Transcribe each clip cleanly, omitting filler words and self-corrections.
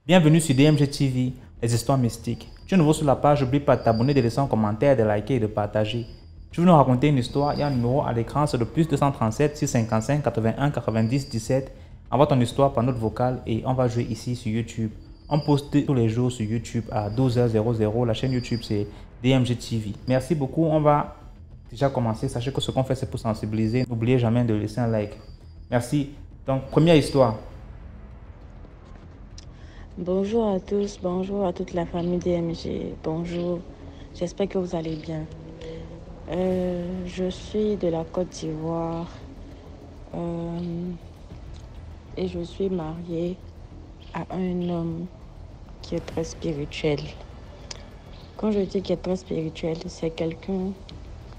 Bienvenue sur DMG TV, les histoires mystiques. Tu es nouveau sur la page, n'oublie pas de t'abonner, de laisser un commentaire, de liker et de partager. Tu veux nous raconter une histoire, il y a un numéro à l'écran, c'est le plus 237 655 81 90 17. Envoie ton histoire par note vocale et on va jouer ici sur YouTube. On poste tous les jours sur YouTube à 12h00. La chaîne YouTube c'est DMG TV. Merci beaucoup, on va déjà commencer. Sachez que ce qu'on fait c'est pour sensibiliser. N'oubliez jamais de laisser un like. Merci. Donc, première histoire. Bonjour à tous, bonjour à toute la famille DMG, bonjour, j'espère que vous allez bien. Je suis de la Côte d'Ivoire et je suis mariée à un homme qui est très spirituel. Quand je dis qu'il est très spirituel, c'est quelqu'un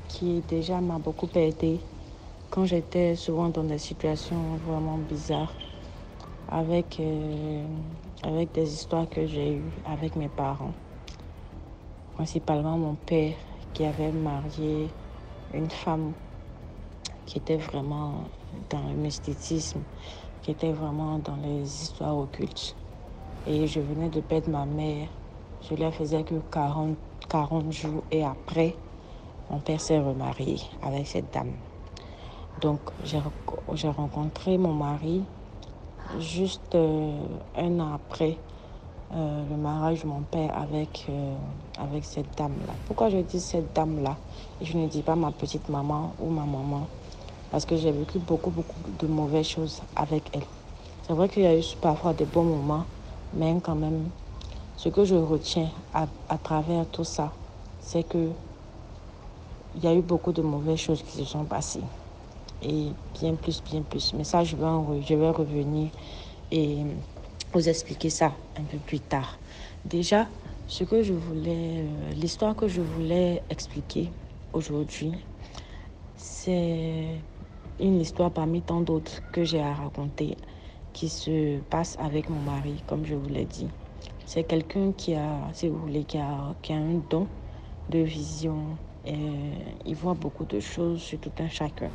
qui déjà m'a beaucoup aidé quand j'étais souvent dans des situations vraiment bizarres avec des histoires que j'ai eues avec mes parents. Principalement mon père qui avait marié une femme qui était vraiment dans le mysticisme, qui était vraiment dans les histoires occultes. Et je venais de perdre ma mère. Je la faisais que 40 jours et après, mon père s'est remarié avec cette dame. Donc, j'ai rencontré mon mari juste un an après le mariage de mon père avec cette dame-là. Pourquoi je dis cette dame-là et je ne dis pas ma petite maman ou ma maman? Parce que j'ai vécu beaucoup de mauvaises choses avec elle. C'est vrai qu'il y a eu parfois des bons moments, mais quand même, ce que je retiens à travers tout ça, c'est que il y a eu beaucoup de mauvaises choses qui se sont passées. Et bien plus. Mais ça, je vais revenir et vous expliquer ça un peu plus tard. Déjà, l'histoire que je voulais expliquer aujourd'hui, c'est une histoire parmi tant d'autres que j'ai à raconter qui se passe avec mon mari, comme je vous l'ai dit. C'est quelqu'un qui a, si vous voulez, qui a un don de vision. Et il voit beaucoup de choses sur tout un chacun.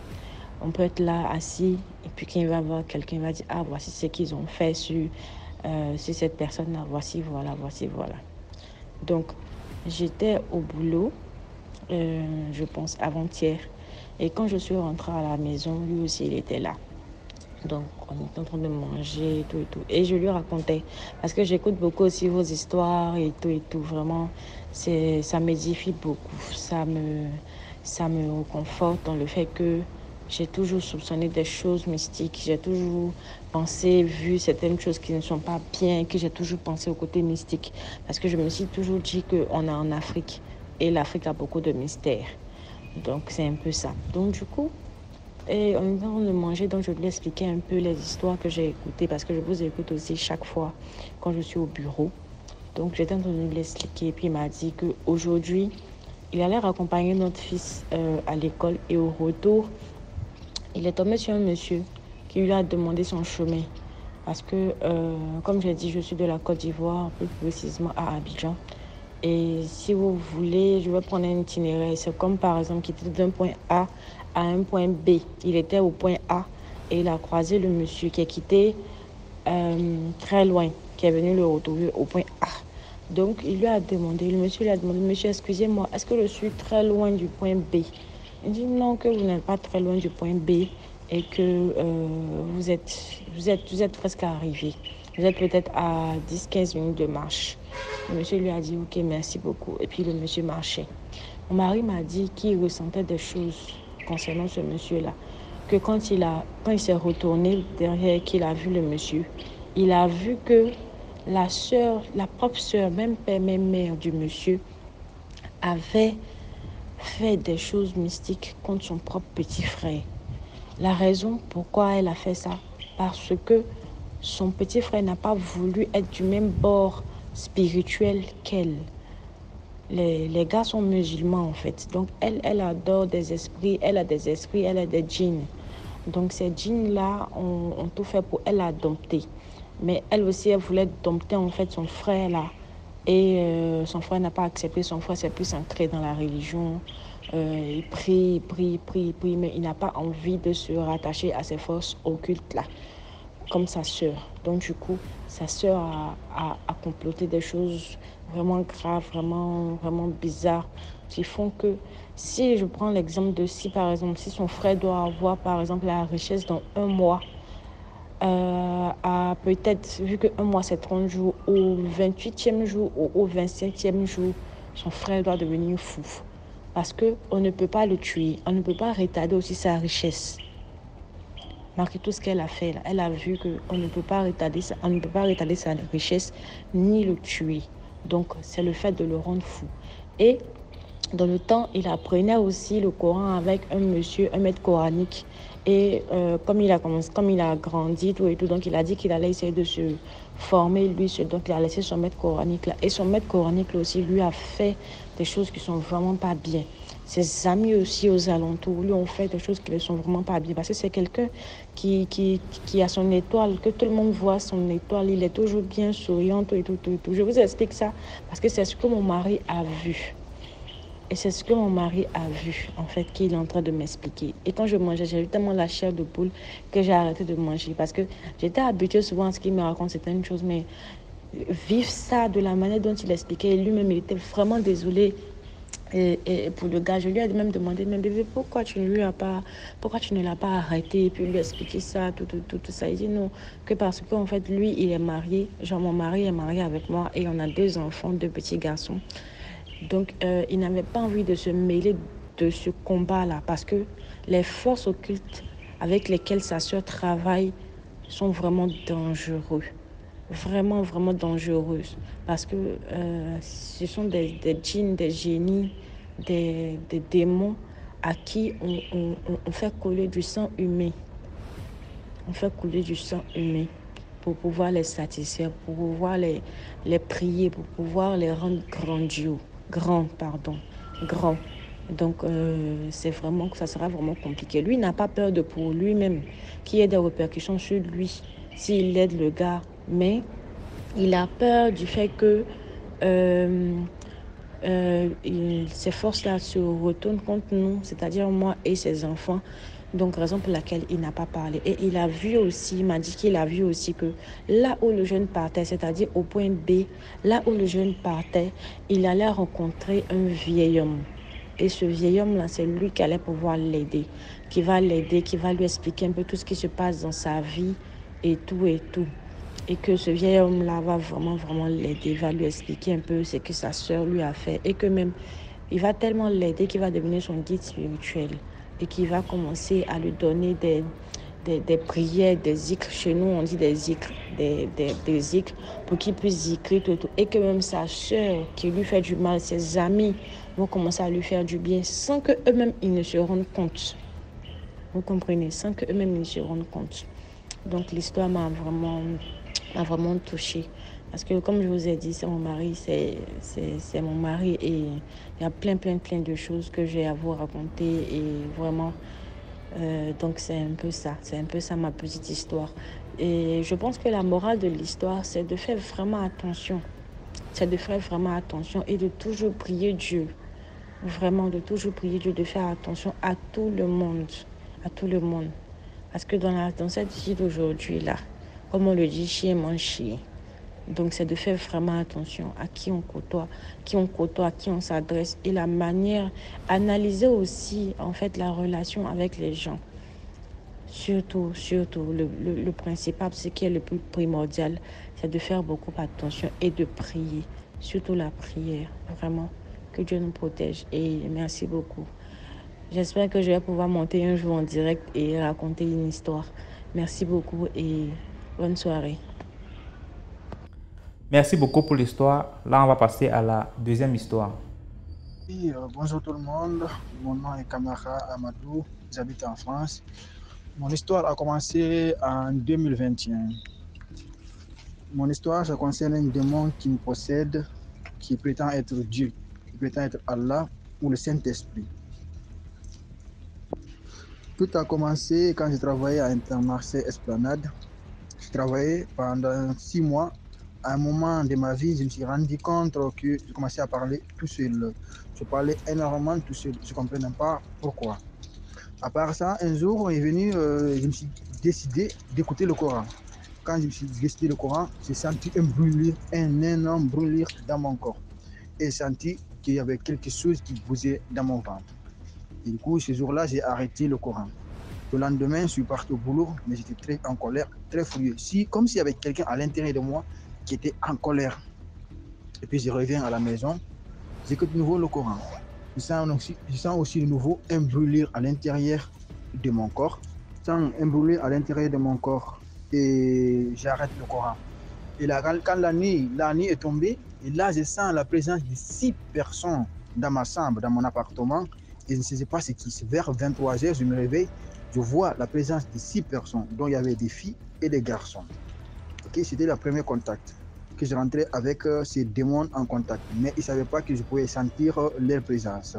On peut être là assis et puis quand il va voir quelqu'un, il va dire ah voici ce qu'ils ont fait sur cette personne-là, voici voilà. Donc j'étais au boulot, je pense avant-hier, et quand je suis rentrée à la maison, lui aussi il était là. Donc on était en train de manger et tout. Et je lui racontais, parce que j'écoute beaucoup aussi vos histoires et tout. Vraiment, ça m'édifie beaucoup. Ça me reconforte dans le fait que j'ai toujours soupçonné des choses mystiques. J'ai toujours pensé, vu certaines choses qui ne sont pas bien, que j'ai toujours pensé au côté mystique. Parce que je me suis toujours dit qu'on est en Afrique. Et l'Afrique a beaucoup de mystères. Donc c'est un peu ça. Donc du coup, et en train de manger, donc je lui expliquais un peu les histoires que j'ai écoutées parce que je vous écoute aussi chaque fois quand je suis au bureau. Donc j'étais en train de lui expliquer et puis il m'a dit qu'aujourd'hui, il allait raccompagner notre fils à l'école et au retour, il est tombé sur un monsieur qui lui a demandé son chemin. Parce que, comme j'ai dit, je suis de la Côte d'Ivoire, plus précisément à Abidjan. Et si vous voulez, je vais prendre un itinéraire. C'est comme par exemple qui était d'un point A à un point B. Il était au point A et il a croisé le monsieur qui est quitté très loin, qui est venu le retrouver au point A. Donc le monsieur lui a demandé, monsieur, excusez-moi, est-ce que je suis très loin du point B? Il dit non, que vous n'êtes pas très loin du point B et que vous êtes presque arrivé. Vous êtes peut-être à 10-15 minutes de marche. Le monsieur lui a dit ok, merci beaucoup. Et puis le monsieur marchait. Mon mari m'a dit qu'il ressentait des choses concernant ce monsieur-là. Que quand il s'est retourné derrière, qu'il a vu le monsieur, il a vu que la propre sœur, même père, même mère du monsieur, avait fait des choses mystiques contre son propre petit frère. La raison pourquoi elle a fait ça, parce que son petit frère n'a pas voulu être du même bord spirituel qu'elle. Les gars sont musulmans en fait. Donc elle adore des esprits, elle a des esprits, elle a des djinns. Donc ces djinns-là ont tout fait pour elle à dompter. Mais elle aussi, elle voulait dompter en fait son frère là. Et son frère n'a pas accepté, son frère s'est plus ancré dans la religion. Il prie, mais il n'a pas envie de se rattacher à ces forces occultes là. comme sa sœur. Donc du coup, sa sœur a comploté des choses vraiment graves, vraiment bizarres, qui font que si je prends l'exemple de si par exemple, si son frère doit avoir par exemple la richesse dans un mois, à peut-être, vu que un mois c'est 30 jours, au 28e jour ou au 27e jour, son frère doit devenir fou. Parce qu'on ne peut pas le tuer, on ne peut pas retarder aussi sa richesse. Malgré tout ce qu'elle a fait, là, elle a vu qu'on ne peut pas retarder on ne peut pas retarder sa richesse ni le tuer. Donc, c'est le fait de le rendre fou. Et dans le temps, il apprenait aussi le Coran avec un monsieur, un maître coranique. Et comme il a grandi, tout et tout, donc il a dit qu'il allait essayer de se former lui seul. Donc il a laissé son maître coranique là. Et son maître coranique là aussi lui a fait des choses qui sont vraiment pas bien. Ses amis aussi aux alentours lui ont fait des choses qui ne sont vraiment pas bien. Parce que c'est quelqu'un qui a son étoile, que tout le monde voit son étoile. Il est toujours bien souriant, tout et tout, tout et tout. Je vous explique ça parce que c'est ce que mon mari a vu. Et c'est ce que mon mari a vu, en fait, qu'il est en train de m'expliquer. Et quand je mangeais, j'ai eu tellement la chair de poule que j'ai arrêté de manger. Parce que j'étais habituée souvent à ce qu'il me raconte certaines choses, mais vivre ça de la manière dont il expliquait, lui-même, il était vraiment désolé. Et pour le gars, je lui ai même demandé, mais bébé, pourquoi tu ne l'as pas arrêté? Et puis lui expliquer ça, tout ça. Il dit non, que parce qu'en fait, lui, il est marié. Genre, mon mari est marié avec moi et on a 2 enfants, 2 petits garçons. Donc, il n'avait pas envie de se mêler de ce combat-là parce que les forces occultes avec lesquelles sa sœur travaille sont vraiment dangereux. Vraiment dangereuses. Parce que ce sont des djinns, des génies, des démons à qui on fait couler du sang humain. On fait couler du sang humain pour pouvoir les satisfaire, pour pouvoir les prier, pour pouvoir les rendre grands. Donc, c'est vraiment que ça sera vraiment compliqué. Lui n'a pas peur de pour lui-même qu'il y ait des répercussions sur lui s'il aide le gars, mais il a peur du fait que ces forces-là se retournent contre nous, c'est-à-dire moi et ses enfants. Donc, raison pour laquelle il n'a pas parlé. Et il a vu aussi, il m'a dit qu'il a vu aussi que là où le jeune partait, c'est-à-dire au point B, là où le jeune partait, il allait rencontrer un vieil homme. Et ce vieil homme-là, c'est lui qui allait pouvoir l'aider, qui va l'aider, qui va lui expliquer un peu tout ce qui se passe dans sa vie et tout et tout. Et que ce vieil homme-là va vraiment l'aider, va lui expliquer un peu ce que sa sœur lui a fait. Et que même, il va tellement l'aider qu'il va devenir son guide spirituel. Et qu'il va commencer à lui donner des prières, des zikrs. Chez nous, on dit des zikrs, des zikrs pour qu'il puisse zikrer tout. Et que même sa sœur qui lui fait du mal, ses amis vont commencer à lui faire du bien sans qu'eux-mêmes, ils ne se rendent compte. Vous comprenez? Sans qu'eux-mêmes, ils ne se rendent compte. Donc, l'histoire m'a vraiment touchée. Parce que, comme je vous ai dit, c'est mon mari, c'est mon mari. Et il y a plein de choses que j'ai à vous raconter. Et vraiment, donc c'est un peu ça ma petite histoire. Et je pense que la morale de l'histoire, c'est de faire vraiment attention. C'est de faire vraiment attention et de toujours prier Dieu. Vraiment, de toujours prier Dieu, de faire attention à tout le monde. À tout le monde. Parce que dans cette vie d'aujourd'hui, là, comme on le dit, chien mange chien. Donc, c'est de faire vraiment attention à qui on côtoie, à qui on s'adresse et la manière, analyser aussi, en fait, la relation avec les gens. Surtout, le principal, ce qui est le plus primordial, c'est de faire beaucoup attention et de prier. Surtout la prière, vraiment. Que Dieu nous protège et merci beaucoup. J'espère que je vais pouvoir monter un jour en direct et raconter une histoire. Merci beaucoup et bonne soirée. Merci beaucoup pour l'histoire. Là, on va passer à la deuxième histoire. Oui, bonjour tout le monde. Mon nom est Kamara Amadou. J'habite en France. Mon histoire a commencé en 2021. Mon histoire, ça concerne un démon qui me possède, qui prétend être Dieu, qui prétend être Allah ou le Saint-Esprit. Tout a commencé quand j'ai travaillé à Intermarché Esplanade. J'ai travaillé pendant 6 mois. À un moment de ma vie, je me suis rendu compte que je commençais à parler tout seul. Je parlais énormément tout seul. Je ne comprenais pas pourquoi. À part ça, un jour, on est venu, je me suis décidé d'écouter le Coran. Quand je me suis décidé le Coran, j'ai senti un brûlir, un énorme brûlir dans mon corps. Et j'ai senti qu'il y avait quelque chose qui bougeait dans mon ventre. Et du coup, ce jour-là, j'ai arrêté le Coran. Le lendemain, je suis parti au boulot, mais j'étais très en colère, très furieux. Comme s'il y avait quelqu'un à l'intérieur de moi qui était en colère. Et puis, je reviens à la maison, j'écoute de nouveau le Coran. Je sens aussi de nouveau un brûlir à l'intérieur de mon corps. Je sens un brûlir à l'intérieur de mon corps. Et j'arrête le Coran. Et là, quand la nuit est tombée, et là, je sens la présence de 6 personnes dans ma chambre, dans mon appartement. Et je ne sais pas ce qui se vers 23h, je me réveille, je vois la présence de 6 personnes, dont il y avait des filles et des garçons. Okay, c'était le premier contact que je rentrais avec ces démons en contact. Mais ils ne savaient pas que je pouvais sentir leur présence.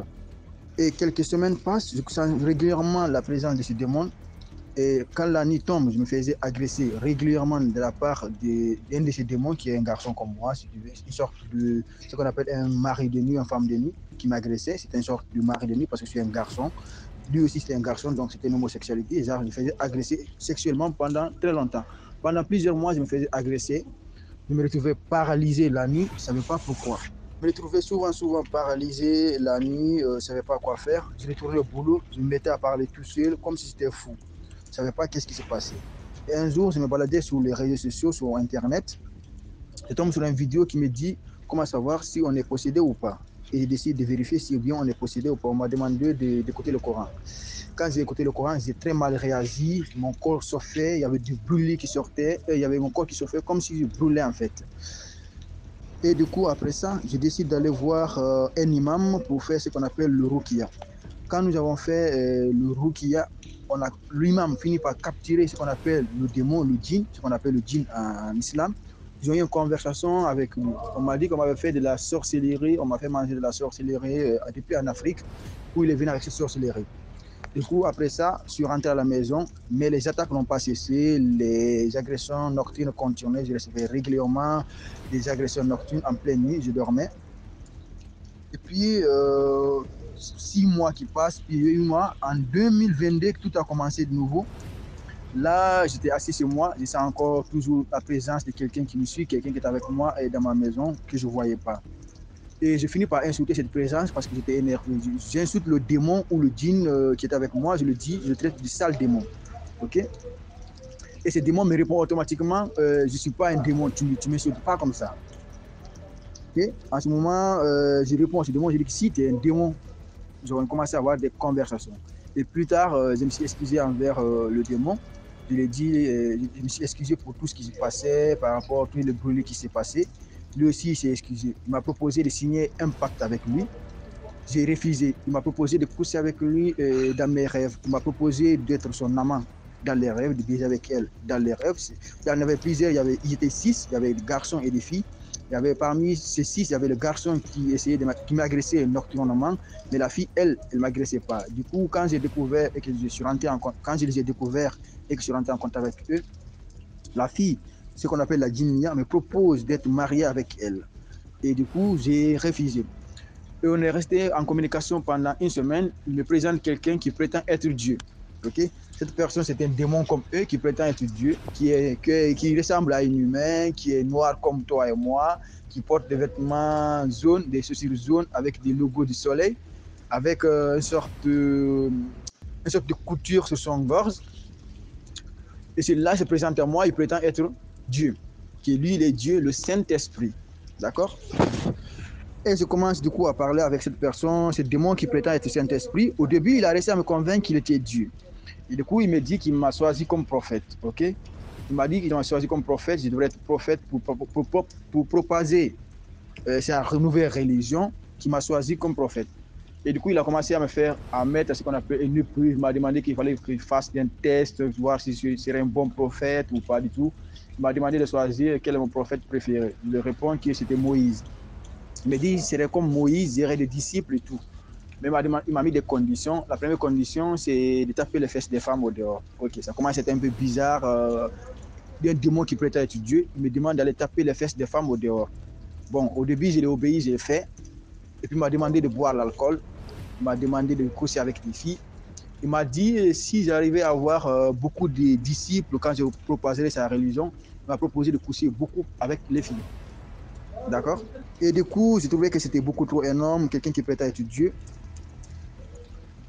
Et quelques semaines passent, je sens régulièrement la présence de ces démons. Et quand la nuit tombe, je me faisais agresser régulièrement de la part d'un de ces démons qui est un garçon comme moi, si tu veux, une sorte de ce qu'on appelle un mari de nuit, une femme de nuit qui m'agressait. C'était une sorte de mari de nuit parce que je suis un garçon. Lui aussi c'était un garçon, donc c'était une homosexualité. Et genre, je me faisais agresser sexuellement pendant très longtemps. Pendant plusieurs mois, je me faisais agresser. Je me retrouvais paralysé la nuit, je ne savais pas pourquoi. Je me retrouvais souvent paralysé la nuit, je ne savais pas quoi faire. Je retournais au boulot, je me mettais à parler tout seul, comme si j'étais fou. Je ne savais pas qu'est-ce qui se passait. Et un jour, je me baladais sur les réseaux sociaux, sur Internet. Je tombe sur une vidéo qui me dit comment savoir si on est possédé ou pas. Et je décide de vérifier si bien on est possédé ou pas. On m'a demandé d'écouter le Coran. Quand j'ai écouté le Coran, j'ai très mal réagi. Mon corps souffrait, il y avait du brûlis qui sortait. Il y avait mon corps qui souffrait comme si je brûlais en fait. Et du coup, après ça, je décide d'aller voir un imam pour faire ce qu'on appelle le ruqya. Quand nous avons fait le ruqya, l'imam finit par capturer ce qu'on appelle le démon, le djinn, ce qu'on appelle le djinn en islam. Ils ont eu une conversation avec nous. On m'a dit qu'on m'avait fait de la sorcellerie, on m'a fait manger de la sorcellerie depuis en Afrique, où il est venu avec cette sorcellerie. Du coup, après ça, je suis rentré à la maison, mais les attaques n'ont pas cessé, les agressions nocturnes continuaient, je recevais régulièrement des agressions nocturnes en pleine nuit, je dormais. Et puis, 6 mois qui passent, puis 8 mois, en 2022, tout a commencé de nouveau. Là, j'étais assis chez moi, je sens encore toujours la présence de quelqu'un qui me suit, quelqu'un qui est avec moi et dans ma maison que je ne voyais pas. Et je finis par insulter cette présence parce que j'étais énervé. J'insulte le démon ou le djinn qui est avec moi, je le dis, je le traite de sale démon. Ok? Et ce démon me répond automatiquement, je ne suis pas un démon, tu ne m'insultes pas comme ça. Okay? En ce moment, je réponds à ce démon, je dis que si tu es un démon, j'aurais commencé à avoir des conversations. Et plus tard, je me suis excusé envers le démon. Je lui ai dit, je me suis excusé pour tout ce qui se passait, par rapport à tout le brûlis qui s'est passé. Lui aussi, il s'est excusé. Il m'a proposé de signer un pacte avec lui. J'ai refusé. Il m'a proposé de coucher avec lui dans mes rêves. Il m'a proposé d'être son amant dans les rêves, de baiser avec elle dans les rêves. Il y en avait plusieurs, ils étaient 6, il y avait des garçons et des filles. Il y avait parmi ces 6, il y avait le garçon qui essayait qui m'agressait nocturnement, mais la fille, elle ne m'agressait pas. Du coup, quand j'ai découvert et que je suis rentré quand je les ai découverts et que je suis rentré en contact avec eux, la fille, ce qu'on appelle la djinnia, me propose d'être marié avec elle. Et du coup, j'ai refusé. Et on est resté en communication pendant une semaine. Il me présente quelqu'un qui prétend être Dieu. Okay? Cette personne, c'est un démon comme eux qui prétend être Dieu, qui ressemble à un humain, qui est noir comme toi et moi, qui porte des vêtements jaunes, des chaussures jaunes avec des logos du soleil, avec une sorte de couture sur son gorge. Et celui-là se présente à moi, il prétend être Dieu, qui lui, il est Dieu, le Saint-Esprit. D'accord? Et je commence du coup à parler avec cette personne, ce démon qui prétend être Saint-Esprit. Au début, il a réussi à me convaincre qu'il était Dieu. Et du coup, il me dit qu'il m'a choisi comme prophète. Okay? Il m'a dit qu'il m'a choisi comme prophète. Je devrais être prophète pour propager sa nouvelle religion, qu'il m'a choisi comme prophète. Et du coup, il a commencé à mettre ce qu'on appelle une épreuve. Il m'a demandé qu'il fallait qu'il fasse un test, voir si je serais un bon prophète ou pas du tout. Il m'a demandé de choisir quel est mon prophète préféré. Je lui réponds que c'était Moïse. Il me dit qu'il serait comme Moïse, il y aurait des disciples et tout. Mais il m'a mis des conditions. La première condition, c'est de taper les fesses des femmes au dehors. Ok, ça commence à être un peu bizarre. Un démon qui prétend être Dieu, il me demande d'aller taper les fesses des femmes au dehors. Bon, au début, je l'ai obéi, je l'ai fait. Et puis, il m'a demandé de boire l'alcool. Il m'a demandé de coucher avec des filles. Il m'a dit si j'arrivais à avoir beaucoup de disciples quand je proposerais sa religion, il m'a proposé de coucher beaucoup avec les filles. D'accord? Et du coup, je trouvais que c'était beaucoup trop énorme, quelqu'un qui prétend être Dieu.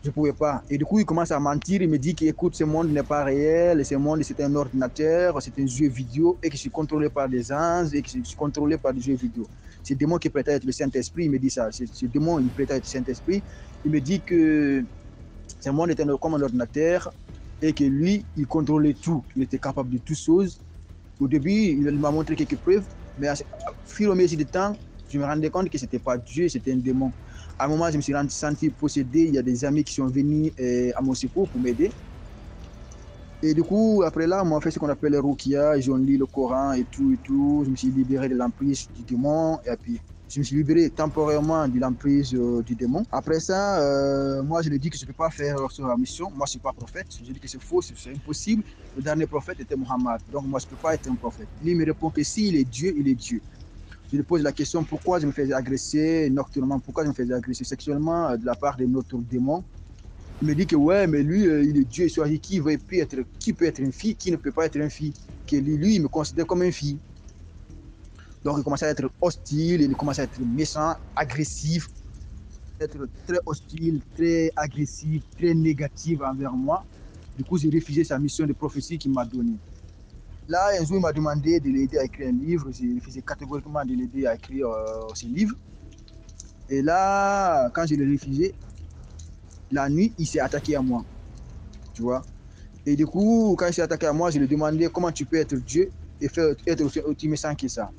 Je ne pouvais pas. Et du coup, il commence à mentir. Il me dit qu'écoute, ce monde n'est pas réel, ce monde, c'est un ordinateur, c'est un jeu vidéo et que je suis contrôlé par des anges et que je suis contrôlé par des jeux vidéo. C'est le démon qui prétend être le Saint-Esprit. Il me dit ça. C'est le démon, il prétend être le Saint-Esprit. Il me dit que ce monde est comme un ordinateur et que lui, il contrôlait tout. Il était capable de toutes choses. Au début, il m'a montré quelques preuves, mais au fur et à mesure du temps, je me rendais compte que ce n'était pas Dieu, c'était un démon. À un moment, je me suis senti possédé. Il y a des amis qui sont venus à mon secours pour m'aider. Et du coup, après là, on a fait ce qu'on appelle le Rukia. Ils ont lu le Coran et tout et tout. Je me suis libéré de l'emprise du démon. Et puis, je me suis libéré temporairement de l'emprise du démon. Après ça, moi, je lui ai dit que je ne peux pas faire la mission. Moi, je ne suis pas prophète. Je lui ai dit que c'est faux, c'est impossible. Le dernier prophète était Mohammed. Donc, moi, je ne peux pas être un prophète. Lui me répond que s'il est Dieu, il est Dieu. Je lui pose la question pourquoi je me faisais agresser nocturnement, pourquoi je me faisais agresser sexuellement de la part de notre démon. Il me dit que ouais, mais lui, il est Dieu, il choisit qui peut être une fille, qui ne peut pas être une fille. Que lui, il me considère comme une fille. Donc il commence à être hostile, il commence à être méchant, agressif, être très hostile, très agressif, très négatif envers moi. Du coup, j'ai refusé sa mission de prophétie qu'il m'a donnée. Là, un jour, il m'a demandé de l'aider à écrire un livre. J'ai refusé catégoriquement de l'aider à écrire ce livre. Et là, quand je l'ai refusé, la nuit, il s'est attaqué à moi. Tu vois. Et du coup, quand il s'est attaqué à moi, je lui ai demandé comment tu peux être Dieu et faire être aussi méchant que ça.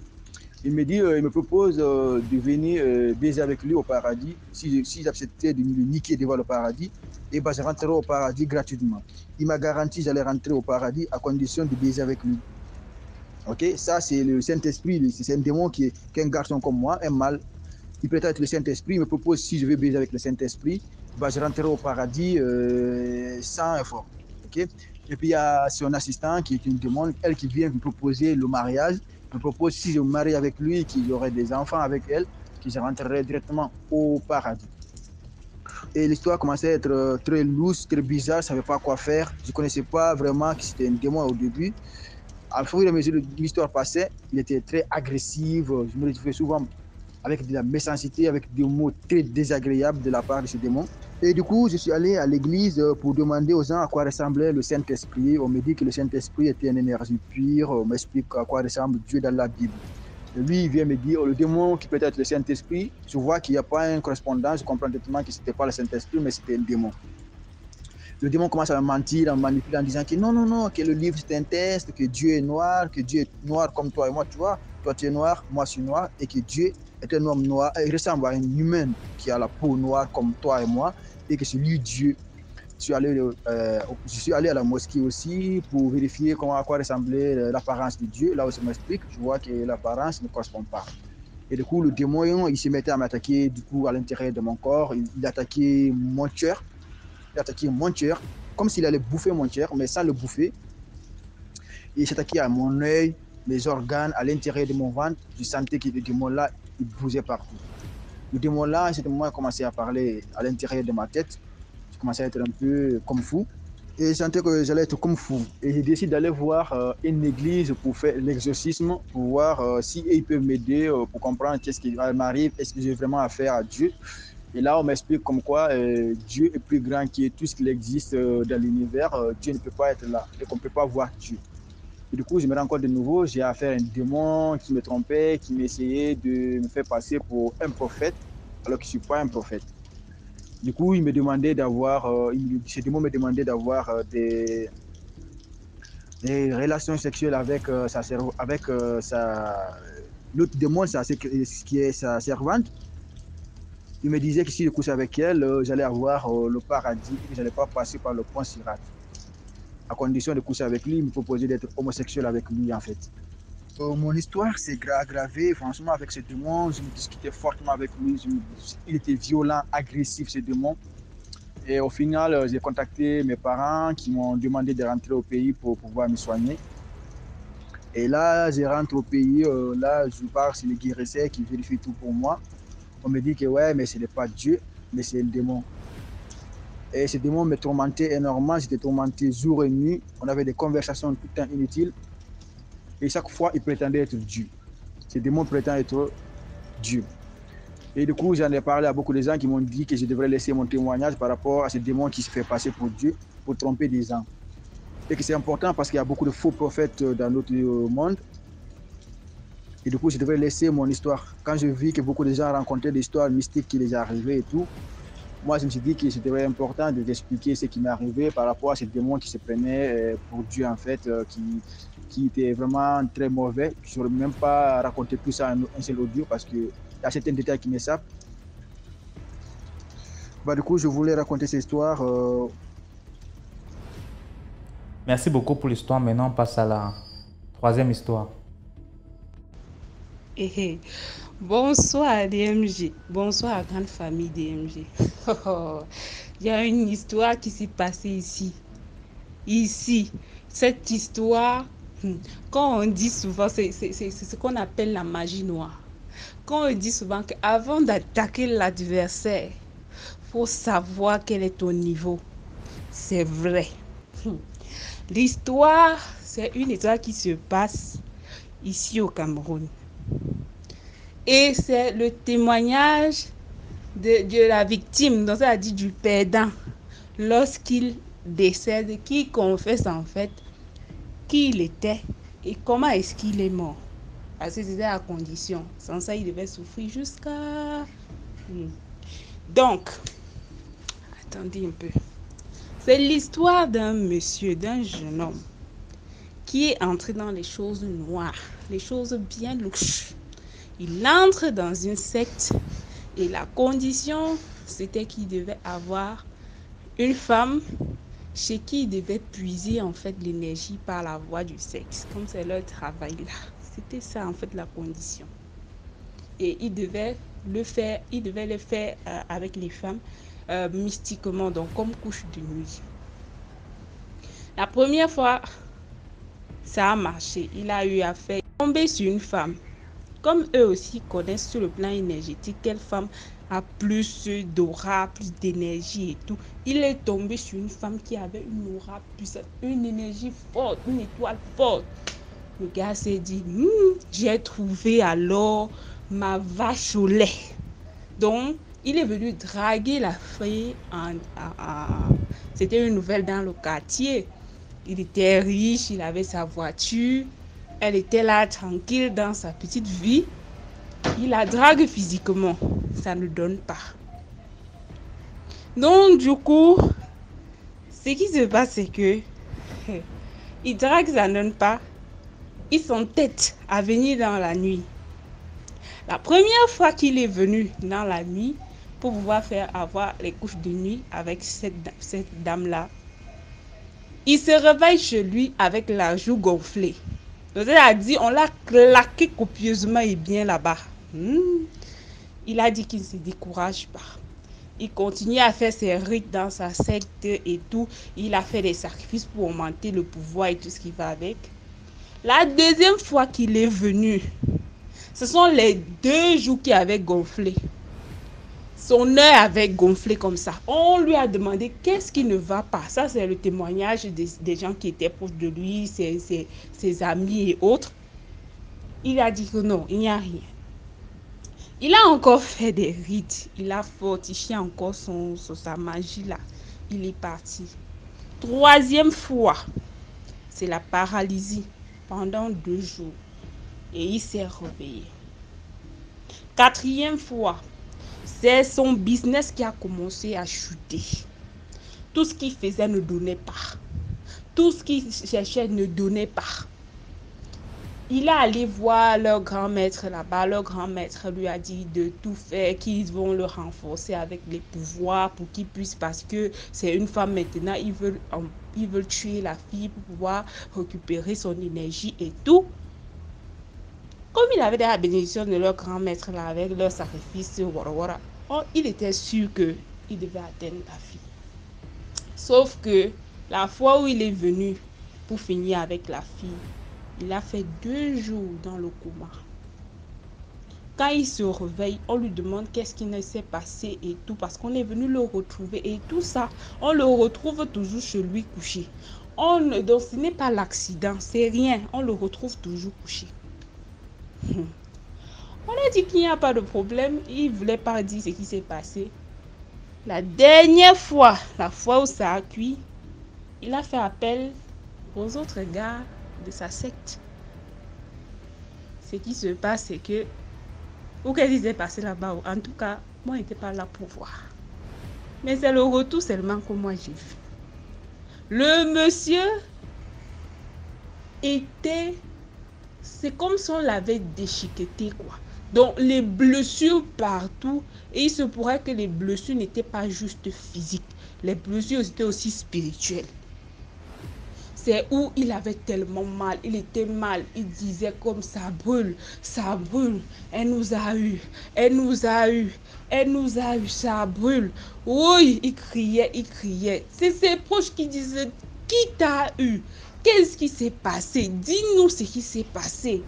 Il me dit, il me propose de venir baiser avec lui au paradis. Si j'acceptais de me niquer devant le paradis, et ben, je rentrerai au paradis gratuitement. Il m'a garanti que j'allais rentrer au paradis à condition de baiser avec lui. Ok, ça c'est le Saint-Esprit, c'est un démon qui est un garçon comme moi, un mâle. Il prétend être le Saint-Esprit, il me propose si je veux baiser avec le Saint-Esprit, bah, je rentrerai au paradis sans effort. Okay? Et puis il y a son assistant qui est une démon, elle qui vient me proposer le mariage, me propose si je me marie avec lui, qu'il y aurait des enfants avec elle, que je rentrerai directement au paradis. Et l'histoire commençait à être très louche, très bizarre, je ne savais pas quoi faire. Je ne connaissais pas vraiment que c'était un démon au début. À fur et à mesure que l'histoire passait, il était très agressif. Je me retrouvais souvent avec de la méchanceté, avec des mots très désagréables de la part de ce démon. Et du coup, je suis allé à l'église pour demander aux gens à quoi ressemblait le Saint-Esprit. On me dit que le Saint-Esprit était une énergie pure. On m'explique à quoi ressemble Dieu dans la Bible. Et lui, il vient me dire, le démon qui peut être le Saint-Esprit, je vois qu'il n'y a pas une correspondance. Je comprends totalement que ce n'était pas le Saint-Esprit, mais c'était un démon. Le démon commence à me mentir, à me manipuler en disant que non, que le livre c'est un test, que Dieu est noir comme toi et moi, tu vois. Toi tu es noir, moi je suis noir, et que Dieu est un homme noir, il ressemble à un humain qui a la peau noire comme toi et moi, et que c'est lui Dieu. Je suis allé à la mosquée aussi pour vérifier à quoi ressemblait l'apparence de Dieu. Là où ça m'explique, je vois que l'apparence ne correspond pas. Et du coup, le démon, il se mettait à m'attaquer du coup à l'intérieur de mon corps. Il attaquait mon cœur. Il attaquait mon cœur, comme s'il allait bouffer mon cœur, mais sans le bouffer. Il s'attaquait à mon œil, mes organes, à l'intérieur de mon ventre. Je sentais que le démon-là, il bougeait partout. Le démon-là, à ce moment, il commençait à parler à l'intérieur de ma tête. Je commençais à être un peu comme fou. Et je sentais que j'allais être comme fou. Et j'ai décidé d'aller voir une église pour faire l'exorcisme, pour voir si ils peuvent m'aider pour comprendre qu'est-ce qui m'arrive, est-ce que j'ai vraiment affaire à Dieu. Et là, on m'explique comme quoi Dieu est plus grand que tout ce qui existe dans l'univers. Dieu ne peut pas être là et qu'on ne peut pas voir Dieu. Et du coup, je me rends compte de nouveau, j'ai affaire à un démon qui me trompait, qui m'essayait de me faire passer pour un prophète, alors que je ne suis pas un prophète. Du coup, il me demandait d'avoir, ce démon me demandait d'avoir des relations sexuelles avec l'autre démon, qui est sa servante. Il me disait que si je couchais avec elle, j'allais avoir le paradis et que je n'allais pas passer par le pont Sirat. À condition de coucher avec lui, il me proposait d'être homosexuel avec lui en fait. Mon histoire s'est aggravée, franchement, avec ce démon. Je me discutais fortement avec lui. Il était violent, agressif, ce démon. Et au final, j'ai contacté mes parents qui m'ont demandé de rentrer au pays pour pouvoir me soigner. Et là, je rentre au pays, là, je pars sur les guérisseurs qui vérifient tout pour moi. On me dit que ouais, mais ce n'est pas Dieu, mais c'est le démon. Et ce démon me tourmentait énormément. J'étais tourmenté jour et nuit. On avait des conversations tout le temps inutiles. Et chaque fois, il prétendait être Dieu. Ce démon prétend être Dieu. Et du coup, j'en ai parlé à beaucoup de gens qui m'ont dit que je devrais laisser mon témoignage par rapport à ce démon qui se fait passer pour Dieu, pour tromper des gens. Et que c'est important parce qu'il y a beaucoup de faux prophètes dans notre monde. Et du coup, je devrais laisser mon histoire. Quand je vis que beaucoup de gens rencontraient des histoires mystiques qui les arrivaient et tout, moi, je me suis dit que c'était important de t'expliquer ce qui m'est arrivé par rapport à ce démon qui se prenait pour Dieu, en fait, qui était vraiment très mauvais. Je n'aurais même pas raconté tout ça en un seul audio parce qu'il y a certains détails qui m'échappent. Du coup, je voulais raconter cette histoire. Merci beaucoup pour l'histoire. Maintenant, on passe à la troisième histoire. Bonsoir DMG, bonsoir grande famille DMG. Il y a une histoire qui s'est passée ici. Cette histoire, quand on dit souvent, c'est ce qu'on appelle la magie noire. Quand on dit souvent qu'avant d'attaquer l'adversaire, faut savoir quel est ton niveau. C'est vrai. L'histoire, c'est une histoire qui se passe ici au Cameroun. Et c'est le témoignage de la victime, donc ça a dit du perdant, lorsqu'il décède, qui confesse en fait qui il était et comment est-ce qu'il est mort. Parce que c'était la condition. Sans ça, il devait souffrir jusqu'à... Donc, attendez un peu. C'est l'histoire d'un monsieur, d'un jeune homme qui est entré dans les choses noires, les choses bien louches. Il entre dans une secte et la condition, c'était qu'il devait avoir une femme chez qui il devait puiser en fait l'énergie par la voie du sexe, comme c'est leur travail là. C'était ça en fait la condition. Et il devait le faire avec les femmes mystiquement, donc comme couche de nuit. La première fois, ça a marché. Il a eu à faire tomber sur une femme. Comme eux aussi connaissent sur le plan énergétique quelle femme a plus d'aura, plus d'énergie et tout, il est tombé sur une femme qui avait une aura puissante, une énergie forte, une étoile forte. Le gars s'est dit, j'ai trouvé alors ma vache au lait. Donc, il est venu draguer la fille. C'était une nouvelle dans le quartier. Il était riche, il avait sa voiture. Elle était là tranquille dans sa petite vie. Il la drague physiquement. Ça ne donne pas. Donc du coup, ce qui se passe, c'est que il drague, ça ne donne pas. Il s'entête à venir dans la nuit. La première fois qu'il est venu dans la nuit pour pouvoir avoir les couches de nuit avec cette dame-là, il se réveille chez lui avec la joue gonflée. Donc, il a dit, on l'a claqué copieusement et bien là-bas. Il a dit qu'il ne se décourage pas. Il continue à faire ses rites dans sa secte et tout. Il a fait des sacrifices pour augmenter le pouvoir et tout ce qui va avec. La deuxième fois qu'il est venu, ce sont les 2 joues qui avaient gonflé. Son œil avait gonflé comme ça. On lui a demandé qu'est-ce qui ne va pas. Ça, c'est le témoignage des gens qui étaient proches de lui, ses amis et autres. Il a dit que non, il n'y a rien. Il a encore fait des rites. Il a fortifié encore sa magie là. Il est parti. 3e fois, c'est la paralysie pendant 2 jours. Et il s'est réveillé. 4e fois, c'est son business qui a commencé à chuter. Tout ce qu'il faisait ne donnait pas. Tout ce qu'il cherchait ne donnait pas. Il est allé voir leur grand maître là-bas. Leur grand maître lui a dit de tout faire, qu'ils vont le renforcer avec les pouvoirs pour qu'il puisse, parce que c'est une femme maintenant, ils veulent tuer la fille pour pouvoir récupérer son énergie et tout. Comme il avait la bénédiction de leur grand maître là, avec leur sacrifice, il était sûr qu'il devait atteindre la fille. Sauf que la fois où il est venu pour finir avec la fille, il a fait 2 jours dans le coma. Quand il se réveille, on lui demande qu'est-ce qui ne s'est passé et tout, parce qu'on est venu le retrouver et tout ça, on le retrouve toujours chez lui couché. Donc ce n'est pas l'accident, c'est rien, on le retrouve toujours couché. On a dit qu'il n'y a pas de problème, il ne voulait pas dire ce qui s'est passé. La dernière fois, la fois où ça a cuit, il a fait appel aux autres gars de sa secte. Ce qui se passe, c'est que, ou qu'est-ce qui s'est passé là-bas, en tout cas, moi, je n'étais pas là pour voir. Mais c'est le retour seulement que moi j'ai vu. Le monsieur était, c'est comme si on l'avait déchiqueté, quoi. Donc les blessures partout, et il se pourrait que les blessures n'étaient pas juste physiques, les blessures étaient aussi spirituelles. C'est où il avait tellement mal, il était mal, il disait comme ça brûle, elle nous a eu, elle nous a eu, elle nous a eu, ça brûle. Oui, il criait, il criait. C'est ses proches qui disaient, qui t'a eu? Qu'est-ce qui s'est passé? Dis-nous ce qui s'est passé.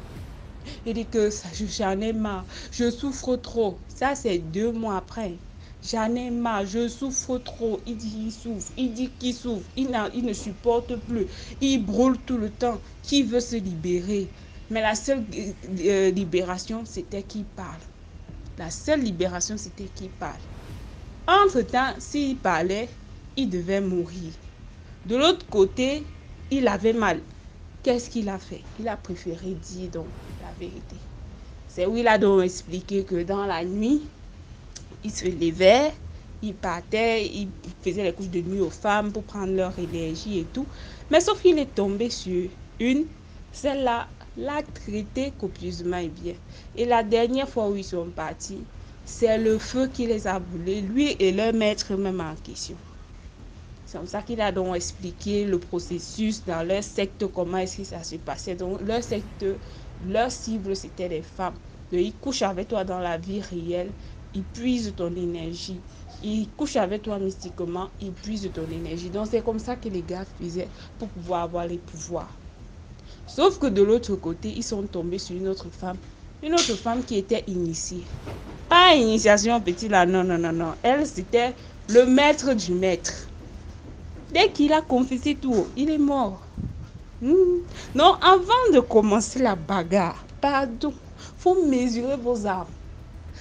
Il dit que j'en ai marre, je souffre trop. Ça, c'est 2 mois après. J'en ai marre, je souffre trop. Il dit qu'il souffre, il dit qu'il souffre, il ne supporte plus. Il brûle tout le temps, qui veut se libérer. Mais la seule libération, c'était qu'il parle. La seule libération, c'était qu'il parle. Entre-temps, s'il parlait, il devait mourir. De l'autre côté, il avait mal. Qu'est-ce qu'il a fait? Il a préféré dire donc la vérité. C'est où il a donc expliqué que dans la nuit, il se levait, il partait, il faisait les couches de nuit aux femmes pour prendre leur énergie et tout. Mais sauf qu'il est tombé sur une, celle-là l'a traité copieusement et bien. Et la dernière fois où ils sont partis, c'est le feu qui les a brûlés, lui et leur maître même en question. C'est comme ça qu'il a donc expliqué le processus dans leur secte, comment est-ce que ça se passait. Donc leur secte, leur cible, c'était les femmes. Donc, ils couchent avec toi dans la vie réelle, ils puisent ton énergie. Ils couchent avec toi mystiquement, ils puisent ton énergie. Donc c'est comme ça que les gars faisaient pour pouvoir avoir les pouvoirs. Sauf que de l'autre côté, ils sont tombés sur une autre femme qui était initiée. Pas initiation petit là, non. Elle, c'était le maître du maître. Dès qu'il a confessé tout, il est mort. Non, avant de commencer la bagarre, pardon, faut mesurer vos armes.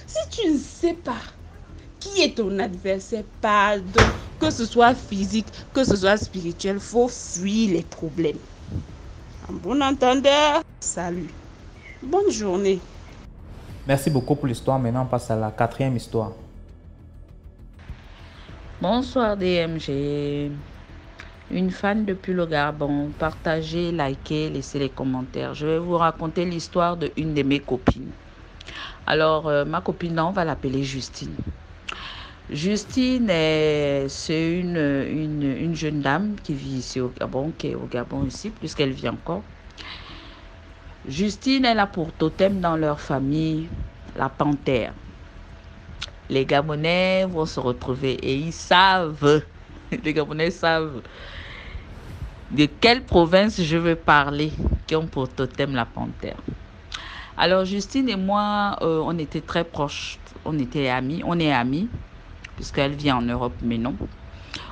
Si tu ne sais pas qui est ton adversaire, pardon, que ce soit physique, que ce soit spirituel, faut fuir les problèmes. En bon entendeur, salut. Bonne journée. Merci beaucoup pour l'histoire. Maintenant, on passe à la 4e histoire. Bonsoir DMG. Une fan depuis le Gabon. Partagez, likez, laissez les commentaires. Je vais vous raconter l'histoire de une de mes copines. Alors, ma copine, là, on va l'appeler Justine. Justine, c'est une jeune dame qui vit ici au Gabon, qui est au Gabon ici, puisqu'elle vit encore. Justine, elle a pour totem dans leur famille la panthère. Les Gabonais vont se retrouver et ils savent, les Gabonais savent de quelle province je veux parler qui ont pour totem la panthère. Alors Justine et moi, on était très proches, on était amis, on est amis, puisqu'elle vient en Europe, mais non.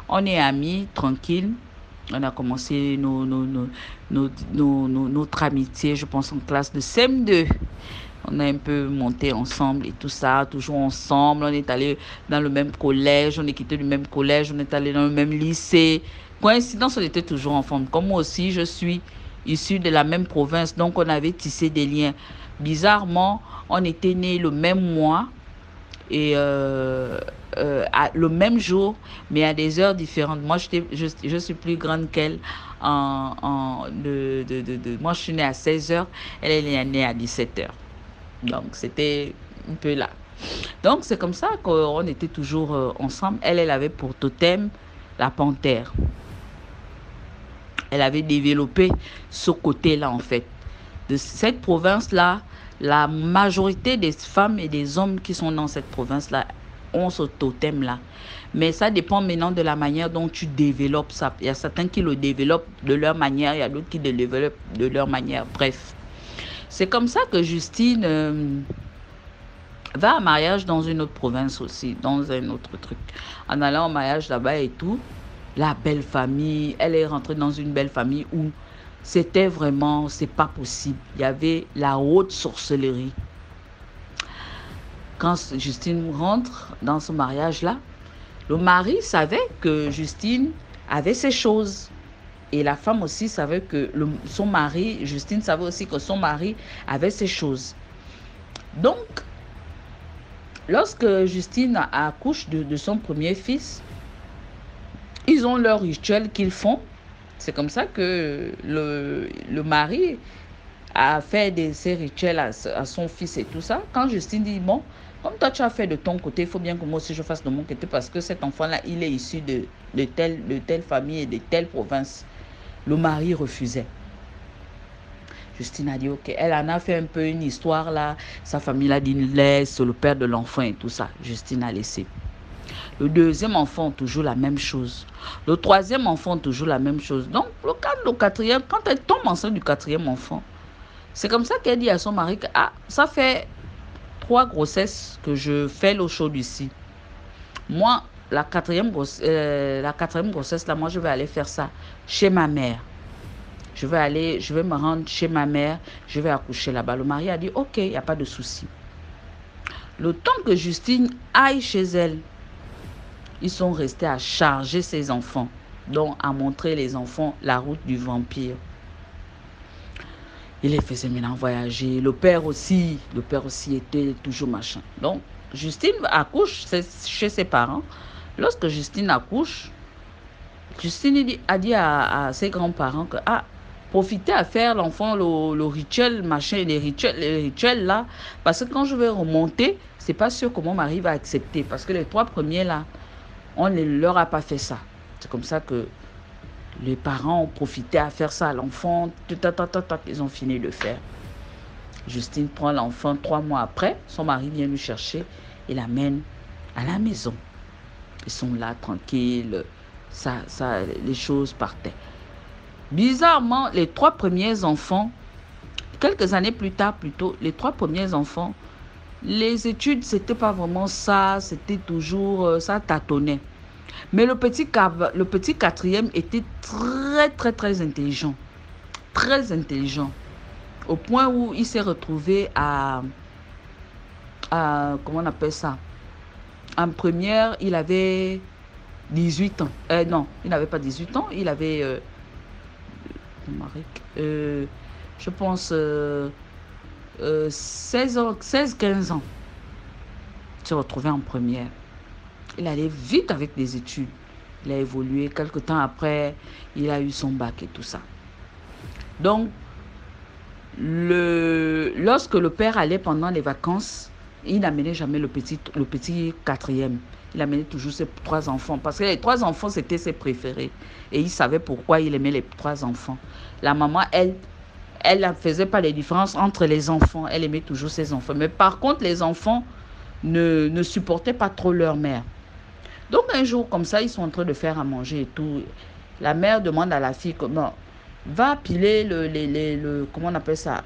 On est amis, tranquilles. On a commencé notre amitié, je pense, en classe de CM2. On a un peu monté ensemble et tout ça, toujours ensemble. On est allé dans le même collège, on est quitté du même collège, on est allé dans le même lycée. Coïncidence, on était toujours ensemble. Comme moi aussi, je suis issue de la même province, donc on avait tissé des liens. Bizarrement, on était nés le même mois et le même jour, mais à des heures différentes. Moi, je suis plus grande qu'elle. Moi, je suis née à 16h, elle est née à 17h. Donc, c'était un peu là. Donc, c'est comme ça qu'on était toujours ensemble. Elle avait pour totem la panthère. Elle avait développé ce côté-là, en fait. De cette province-là, la majorité des femmes et des hommes qui sont dans cette province-là ont ce totem-là. Mais ça dépend maintenant de la manière dont tu développes ça. Il y a certains qui le développent de leur manière, il y a d'autres qui le développent de leur manière. Bref. C'est comme ça que Justine va en mariage dans une autre province aussi, dans un autre truc. En allant au mariage là-bas et tout, la belle famille, elle est rentrée dans une belle famille où c'était vraiment, c'est pas possible. Il y avait la haute sorcellerie. Quand Justine rentre dans ce mariage-là, le mari savait que Justine avait ses choses. Et la femme aussi savait que son mari, Justine savait aussi que son mari avait ses choses. Donc, lorsque Justine accouche de son premier fils, ils ont leur rituel qu'ils font. C'est comme ça que le mari a fait ses rituels à son fils et tout ça. Quand Justine dit, bon, comme toi tu as fait de ton côté, il faut bien que moi aussi je fasse de mon côté parce que cet enfant-là, il est issu de telle famille et de telle province. Le mari refusait. Justine a dit, ok, elle en a fait un peu une histoire là. Sa famille l'a dit, laisse le père de l'enfant et tout ça. Justine a laissé. Le deuxième enfant, toujours la même chose. Le troisième enfant, toujours la même chose. Donc, le quatrième, quand elle tombe enceinte du quatrième enfant, c'est comme ça qu'elle dit à son mari que, ah, ça fait 3 grossesses que je fais l'eau chaude ici. Moi, la quatrième grossesse, là, moi, je vais aller faire ça chez ma mère. Je vais me rendre chez ma mère, je vais accoucher là-bas. Le mari a dit, ok, il n'y a pas de souci. Le temps que Justine aille chez elle, ils sont restés à charger ses enfants, donc à montrer les enfants la route du vampire. Il les faisait maintenant voyager. Le père aussi était toujours machin. Donc, Justine accouche chez ses parents. Lorsque Justine accouche, Justine a dit à ses grands-parents que, ah, profitez à faire l'enfant le rituel, machin, les rituels là, parce que quand je vais remonter, c'est pas sûr que mon mari va accepter, parce que les 3 premiers là, on ne leur a pas fait ça. C'est comme ça que les parents ont profité à faire ça à l'enfant. Ils ont fini de faire. Justine prend l'enfant 3 mois après. Son mari vient lui chercher et l'amène à la maison. Ils sont là tranquilles. Les choses partaient. Bizarrement, les 3 premiers enfants, quelques années plus tard plutôt, les 3 premiers enfants, les études, c'était pas vraiment ça, c'était toujours, ça tâtonnait. Mais le petit quatrième était très intelligent. Très intelligent. Au point où il s'est retrouvé à comment on appelle ça? En première, il avait 18 ans. Non, il n'avait pas 18 ans, il avait, je pense, 16-15 ans. Il s'est retrouvé en première. Il allait vite avec les études. Il a évolué. Quelque temps après, il a eu son bac et tout ça. Donc, lorsque le père allait pendant les vacances, il n'amenait jamais le petit quatrième. Il amenait toujours ses 3 enfants. Parce que les 3 enfants, c'était ses préférés. Et il savait pourquoi il aimait les 3 enfants. La maman, elle ne faisait pas les différences entre les enfants. Elle aimait toujours ses enfants. Mais par contre, les enfants ne supportaient pas trop leur mère. Donc, un jour, comme ça, ils sont en train de faire à manger et tout. La mère demande à la fille, comment, va piler comment on appelle ça,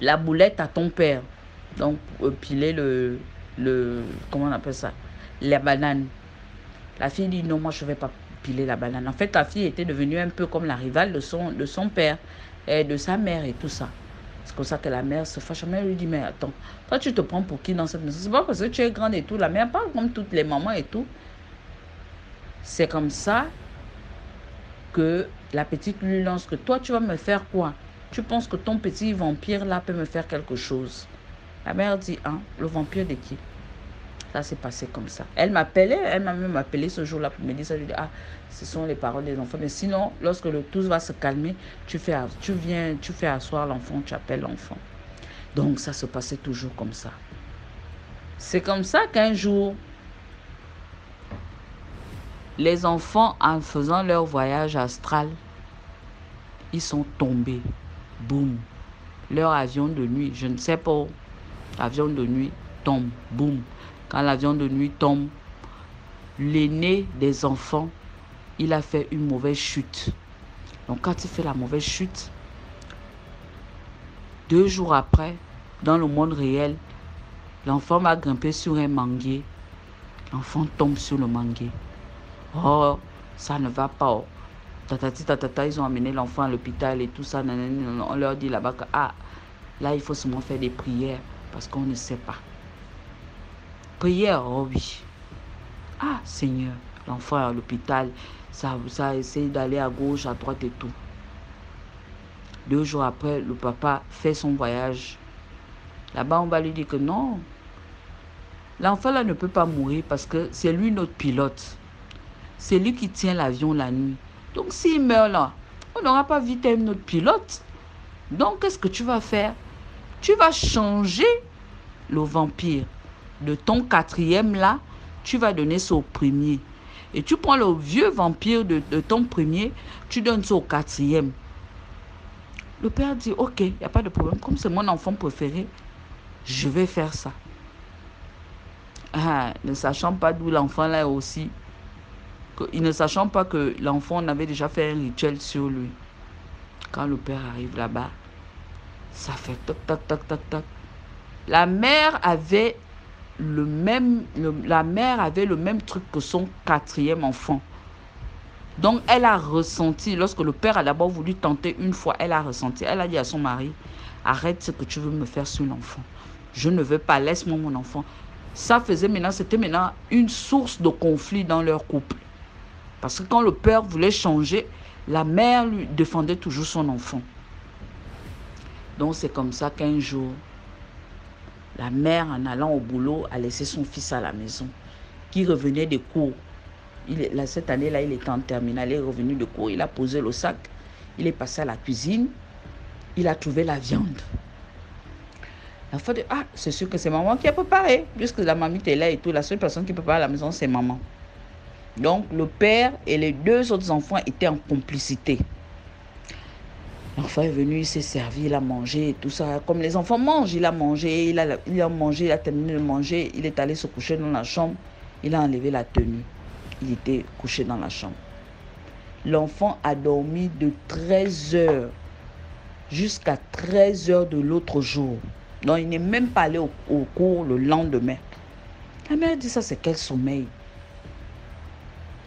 la boulette à ton père. Donc, piler comment on appelle ça, la banane. La fille dit, non, moi, je ne vais pas piler la banane. En fait, la fille était devenue un peu comme la rivale de son père et de sa mère et tout ça. C'est comme ça que la mère se fâche. La mère lui dit, mais attends, toi, tu te prends pour qui dans cette maison? C'est pas parce que tu es grande et tout. La mère parle comme toutes les mamans et tout. C'est comme ça que la petite lui lance que toi, tu vas me faire quoi? Tu penses que ton petit vampire là peut me faire quelque chose? La mère dit, hein, le vampire de qui? Ça s'est passé comme ça. Elle m'a même appelé ce jour-là pour me dire ça. Je dis, ah, ce sont les paroles des enfants. Mais sinon, lorsque le tout va se calmer, tu fais asseoir l'enfant, tu appelles l'enfant. Donc, ça se passait toujours comme ça. C'est comme ça qu'un jour, les enfants, en faisant leur voyage astral, ils sont tombés. Boum. Leur avion de nuit, je ne sais pas, l'avion de nuit tombe. Boum. Quand l'avion de nuit tombe, l'aîné des enfants, il a fait une mauvaise chute. Donc, quand il fait la mauvaise chute, 2 jours après, dans le monde réel, l'enfant va grimper sur un manguier. L'enfant tombe sur le manguier. Oh, ça ne va pas. Oh. Tatati, tatata, ils ont amené l'enfant à l'hôpital et tout ça. Nanana, on leur dit là-bas que là, il faut seulement faire des prières parce qu'on ne sait pas. Prière, oh oui. Ah, Seigneur, l'enfant est à l'hôpital. Ça essaie d'aller à gauche, à droite et tout. 2 jours après, le papa fait son voyage. Là-bas, on va lui dire que non. L'enfant là ne peut pas mourir parce que c'est lui notre pilote. C'est lui qui tient l'avion la nuit. Donc s'il meurt là, on n'aura pas vite notre pilote. Donc qu'est-ce que tu vas faire? Tu vas changer le vampire de ton 4e là. Tu vas donner ça au premier. Et tu prends le vieux vampire de ton premier, tu donnes ça au 4e. Le père dit, ok, il n'y a pas de problème. Comme c'est mon enfant préféré, je vais faire ça. Ne sachant pas d'où l'enfant là est aussi. Ne sachant pas que l'enfant avait déjà fait un rituel sur lui. Quand le père arrive là-bas, ça fait toc, toc, toc, toc, toc. La mère avait le même truc que son 4e enfant. Donc, elle a ressenti, lorsque le père a d'abord voulu tenter une fois, elle a ressenti. Elle a dit à son mari, arrête ce que tu veux me faire sur l'enfant. Je ne veux pas, laisse-moi mon enfant. C'était maintenant une source de conflit dans leur couple. Parce que quand le père voulait changer, la mère lui défendait toujours son enfant. Donc, c'est comme ça qu'un jour, la mère, en allant au boulot, a laissé son fils à la maison, qui revenait des cours. Cette année-là, il était en terminale, il est revenu de cours, il a posé le sac, il est passé à la cuisine, il a trouvé la viande. L'enfant dit, c'est sûr que c'est maman qui a préparé, puisque la mamie est là et tout, la seule personne qui prépare à la maison, c'est maman. Donc, le père et les 2 autres enfants étaient en complicité. L'enfant est venu, il s'est servi, il a mangé et tout ça. Comme les enfants mangent, il a mangé, il a mangé, il a terminé de manger, il est allé se coucher dans la chambre, il a enlevé la tenue. Il était couché dans la chambre. L'enfant a dormi de 13h jusqu'à 13h de l'autre jour. Donc, il n'est même pas allé au cours le lendemain. La mère dit, ça, c'est quel sommeil?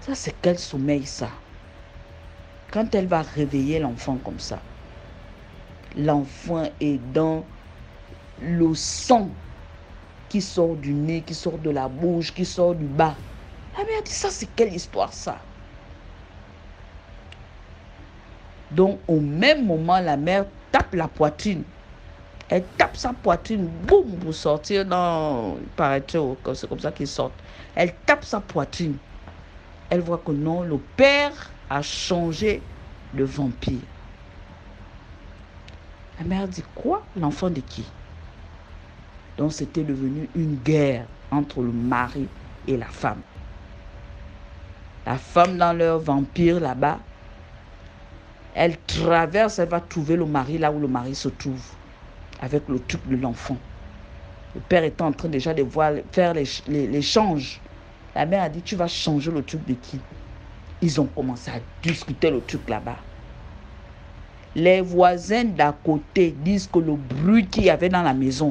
Ça, c'est quel sommeil, ça? Quand elle va réveiller l'enfant comme ça, l'enfant est dans le sang qui sort du nez, qui sort de la bouche, qui sort du bas. La mère dit, ça, c'est quelle histoire, ça? Donc, au même moment, la mère tape la poitrine. Elle tape sa poitrine, boum, pour sortir dans... C'est comme ça qu'ils sortent. Elle tape sa poitrine. Elle voit que non, le père a changé de vampire. La mère dit, quoi? L'enfant de qui? Donc, c'était devenu une guerre entre le mari et la femme. La femme, dans leur vampire là-bas, elle traverse, elle va trouver le mari là où le mari se trouve, avec le truc de l'enfant. Le père était en train déjà de faire l'échange. La mère a dit, tu vas changer le truc de qui? Ils ont commencé à discuter le truc là-bas. Les voisins d'à côté disent que le bruit qu'il y avait dans la maison,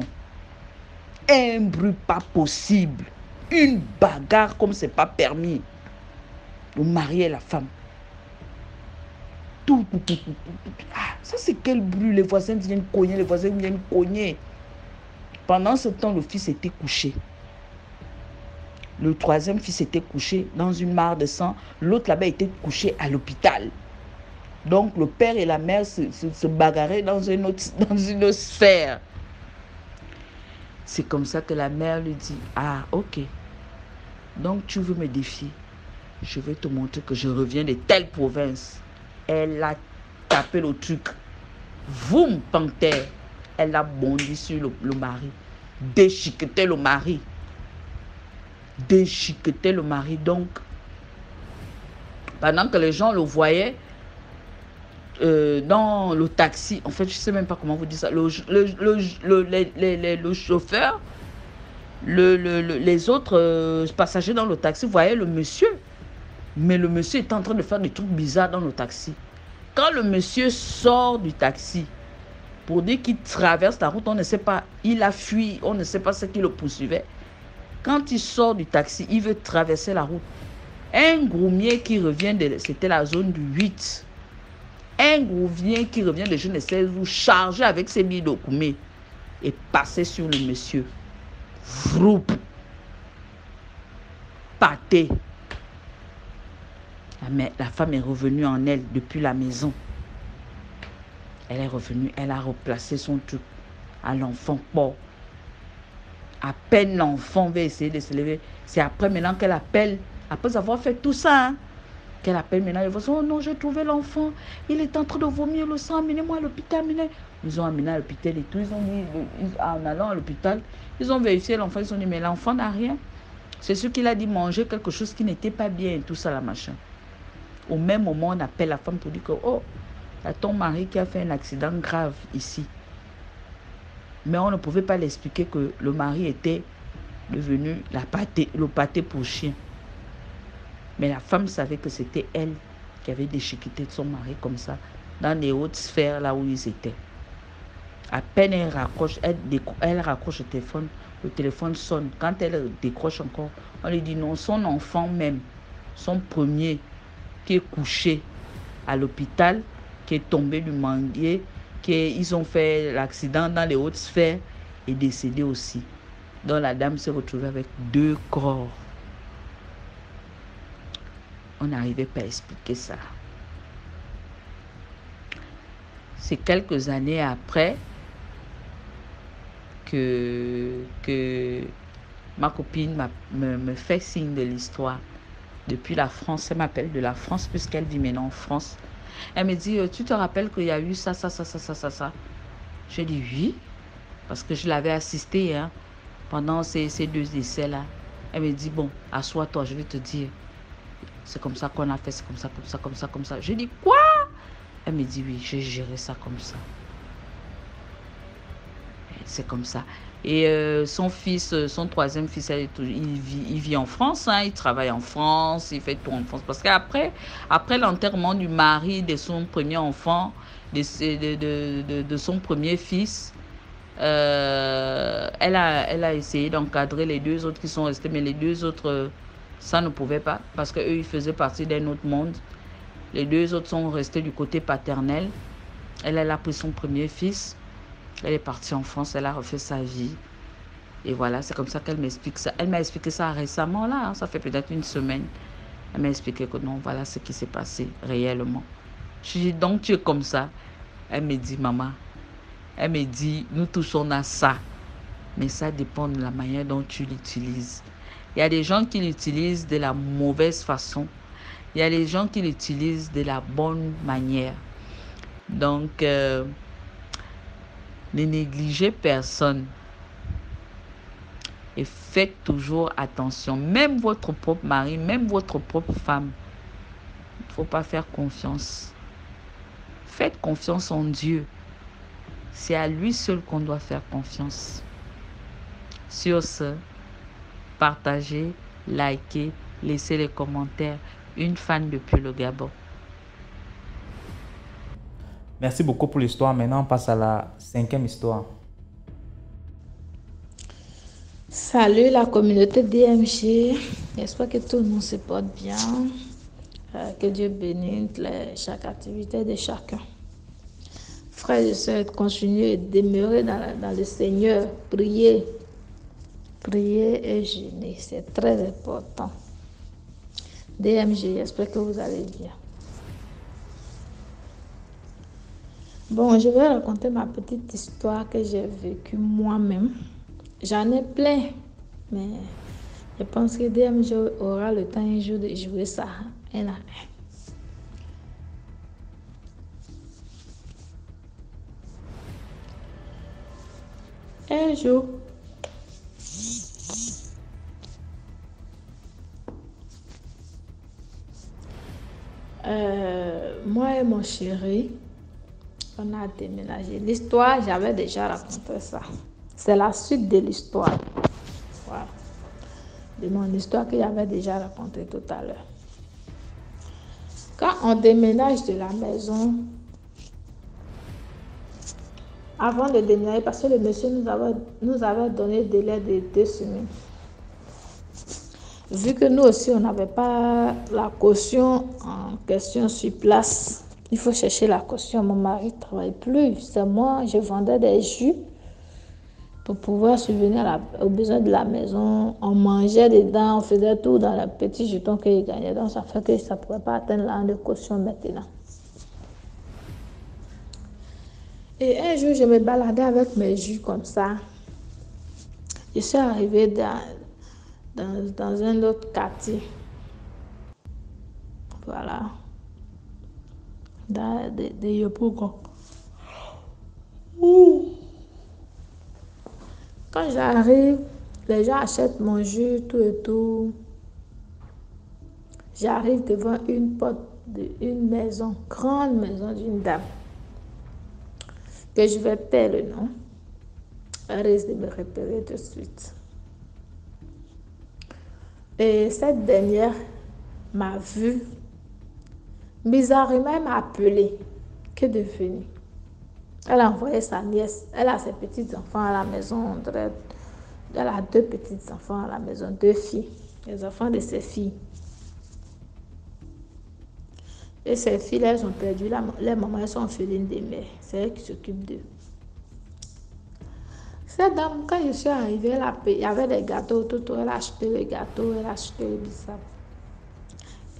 un bruit pas possible, une bagarre comme c'est pas permis. Le mari et la femme. Tout. Ça, c'est quel bruit? Les voisins viennent cogner, Pendant ce temps, le fils était couché. Le 3e fils était couché dans une mare de sang. L'autre là-bas était couché à l'hôpital. Donc, le père et la mère se bagarraient dans une autre sphère. C'est comme ça que la mère lui dit, ok. Donc, tu veux me défier? Je vais te montrer que je reviens de telle province. Elle a tapé le truc. Voum, panthère. Elle a bondi sur le mari. Déchiqueté le mari. Donc, pendant que les gens le voyaient dans le taxi, en fait, je ne sais même pas comment vous dire ça, le chauffeur, les autres passagers dans le taxi voyaient le monsieur. Mais le monsieur est en train de faire des trucs bizarres dans le taxi. Quand le monsieur sort du taxi, pour dire qu'il traverse la route, on ne sait pas, il a fui, on ne sait pas ce qui le poursuivait. Quand il sort du taxi, il veut traverser la route. Un groumier qui revient, c'était la zone du 8. Un groumier qui revient de je ne sais où, chargé avec ses billes de Koumé, et passé sur le monsieur. Vroup. Pâté. La femme est revenue en elle depuis la maison. Elle est revenue, elle a replacé son truc à l'enfant. Bon. À peine l'enfant va essayer de se lever. C'est après maintenant qu'elle appelle, après avoir fait tout ça, hein, qu'elle appelle maintenant. Elle va dire, oh non, j'ai trouvé l'enfant. Il est en train de vomir le sang. Amenez-moi à l'hôpital. Ils ont amené à l'hôpital et tout. Ils ont dit, en allant à l'hôpital, ils ont vérifié l'enfant. Ils ont dit, mais l'enfant n'a rien. C'est ce qu'il a dit, manger quelque chose qui n'était pas bien et tout ça, la machin. Au même moment, on appelle la femme pour dire que, oh, il y a ton mari qui a fait un accident grave ici. Mais on ne pouvait pas l'expliquer que le mari était devenu le pâté pour chien. Mais la femme savait que c'était elle qui avait déchiqueté de son mari comme ça, dans les hautes sphères là où ils étaient. À peine elle raccroche, elle raccroche le téléphone sonne. Quand elle décroche encore, on lui dit non, son enfant même, son premier, qui est couché à l'hôpital, qui est tombé du manguier, ils ont fait l'accident dans les hautes sphères, est décédé aussi. Donc la dame s'est retrouvée avec 2 corps. On n'arrivait pas à expliquer ça. C'est quelques années après que ma copine me fait signe de l'histoire. Depuis la France, elle m'appelle de la France puisqu'elle vit maintenant en France. Elle me dit, tu te rappelles qu'il y a eu ça. J'ai dit oui, parce que je l'avais assisté hein, pendant ces 2 décès-là. Elle me dit, bon, assois-toi, je vais te dire. C'est comme ça qu'on a fait, c'est comme ça. Je dis, quoi? Elle me dit, oui, j'ai géré ça comme ça. C'est comme ça. Et son fils, son 3e fils, il vit en France, hein, il travaille en France, il fait tout en France. Parce qu'après l'enterrement du mari de son premier enfant, de son premier fils, elle a essayé d'encadrer les 2 autres qui sont restés, mais les 2 autres, ça ne pouvait pas, parce qu'eux, ils faisaient partie d'un autre monde. Les 2 autres sont restés du côté paternel. Elle a pris son premier fils. Elle est partie en France, elle a refait sa vie. Et voilà, c'est comme ça qu'elle m'explique ça. Elle m'a expliqué ça récemment, là, hein, ça fait peut-être 1 semaine. Elle m'a expliqué que non, voilà ce qui s'est passé réellement. Je dis, donc tu es comme ça. Elle me dit, maman, elle me dit, nous tous on a ça. Mais ça dépend de la manière dont tu l'utilises. Il y a des gens qui l'utilisent de la mauvaise façon. Il y a des gens qui l'utilisent de la bonne manière. Donc, ne négligez personne et faites toujours attention. Même votre propre mari, même votre propre femme, il ne faut pas faire confiance. Faites confiance en Dieu. C'est à lui seul qu'on doit faire confiance. Sur ce, partagez, likez, laissez les commentaires. Une fan depuis le Gabon. Merci beaucoup pour l'histoire. Maintenant, on passe à la 5e histoire. Salut la communauté DMG. J'espère que tout le monde se porte bien. Que Dieu bénisse chaque activité de chacun. Frères et sœurs, continuez de demeurer dans le Seigneur. Priez. Priez et jeûnez. C'est très important. DMG, j'espère que vous allez bien. Bon, je vais raconter ma petite histoire que j'ai vécue moi-même. J'en ai plein, mais je pense que DMG aura le temps un jour de jouer ça un à un. Un jour, moi et mon chéri, on a déménagé. L'histoire, j'avais déjà raconté ça. C'est la suite de l'histoire. Voilà. De mon histoire que j'avais déjà racontée tout à l'heure. Quand on déménage de la maison avant de déménager, parce que le monsieur nous avait donné le délai de 2 semaines. Vu que nous aussi, on n'avait pas la caution en question sur place, il faut chercher la caution. Mon mari ne travaille plus. C'est moi, je vendais des jus pour pouvoir subvenir aux besoins de la maison. On mangeait dedans, on faisait tout dans le petit jeton qu'il gagnait. Donc, ça fait que ça ne pouvait pas atteindre l'an de caution maintenant. Et un jour, je me baladais avec mes jus comme ça. Je suis arrivée dans un autre quartier. Voilà. De Yopougon. Quand j'arrive, les gens achètent mon jus, tout et tout. J'arrive devant une porte d'une maison, grande maison d'une dame, que je vais taire le nom. Elle risque de me repérer tout de suite. Et cette dernière m'a vue. Bizarrement, elle m'a appelée. Que devenue? Elle a envoyé sa nièce. Elle a ses petits-enfants à la maison. Elle a 2 petits-enfants à la maison, 2 filles. Les enfants de ses filles. Et ces filles, elles ont perdu les mamans, elles sont orphelines des mères. C'est elles qui s'occupent d'eux. Cette dame, quand je suis arrivée, il y avait des gâteaux tout. Elle a acheté les gâteaux, elle a acheté le bissap.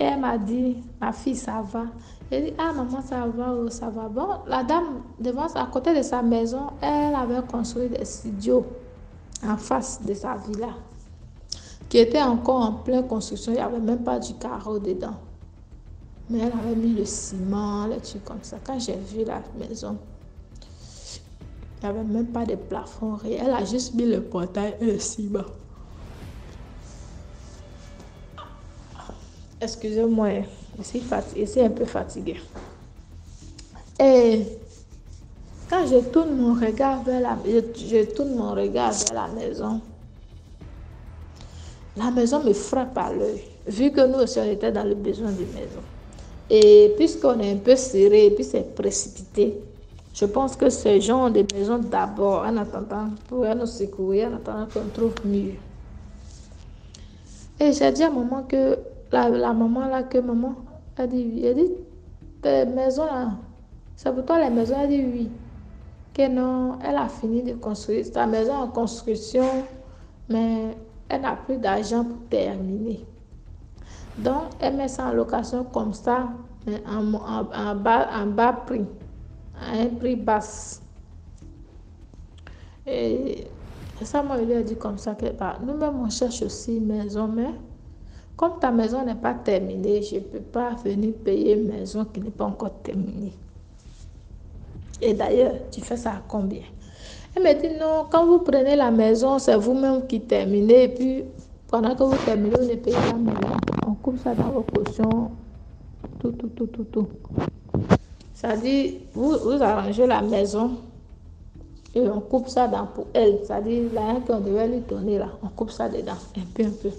Et elle m'a dit, ma fille, ça va. J'ai dit, ah maman, ça va, oh, ça va. Bon, la dame, à côté de sa maison, elle avait construit des studios en face de sa villa, qui était encore en pleine construction. Il n'y avait même pas du carreau dedans. Mais elle avait mis le ciment, les trucs comme ça. Quand j'ai vu la maison, il n'y avait même pas de plafond. Elle a juste mis le portail et le ciment. Excusez-moi, je suis un peu fatiguée. Et quand je tourne mon regard vers la maison me frappe à l'œil. Vu que nous aussi, on était dans le besoin d'une maison. Et puisqu'on est un peu serré et puis c'est précipité, je pense que ces gens ont des maisons d'abord en attendant pour nous secourir, en attendant qu'on trouve mieux. Et j'ai dit à maman que la maman là, que maman a dit oui. Elle dit, tes maisons là, c'est pour toi les maisons? Elle dit oui. Que non, elle a fini de construire sa maison en construction, mais elle n'a plus d'argent pour terminer. Donc, elle met ça en location comme ça, mais en bas prix, à un prix bas. Et ça, moi, je lui ai dit comme ça que nous-mêmes, on cherche aussi une maison, mais comme ta maison n'est pas terminée, je ne peux pas venir payer une maison qui n'est pas encore terminée. Et d'ailleurs, tu fais ça à combien? Elle me dit non, quand vous prenez la maison, c'est vous-même qui terminez, et puis pendant que vous terminez, vous ne payez pas maison. On coupe ça dans vos cautions, tout. Ça dit, vous arrangez la maison et on coupe ça dans pour elle. Ça dit, l'argent qu'on devait lui donner là, on coupe ça dedans, un peu.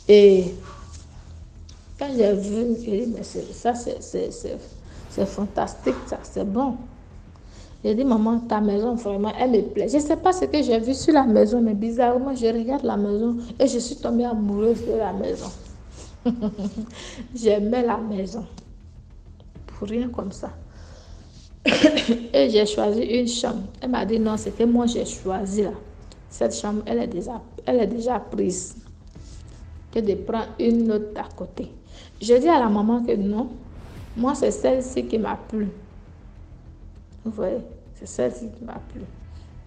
Et quand j'ai vu, j'ai dit, mais ça c'est fantastique, ça, c'est bon. J'ai dit, maman, ta maison, vraiment, elle me plaît. Je ne sais pas ce que j'ai vu sur la maison, mais bizarrement, je regarde la maison et je suis tombée amoureuse de la maison. J'aimais la maison. Pour rien comme ça. Et j'ai choisi une chambre. Elle m'a dit, non, c'est que moi, j'ai choisi là. Cette chambre, elle est déjà prise. Que de prendre une autre à côté. Je dis à la maman que non, moi, c'est celle-ci qui m'a plu. Vous voyez, c'est celle-ci qui m'a plu.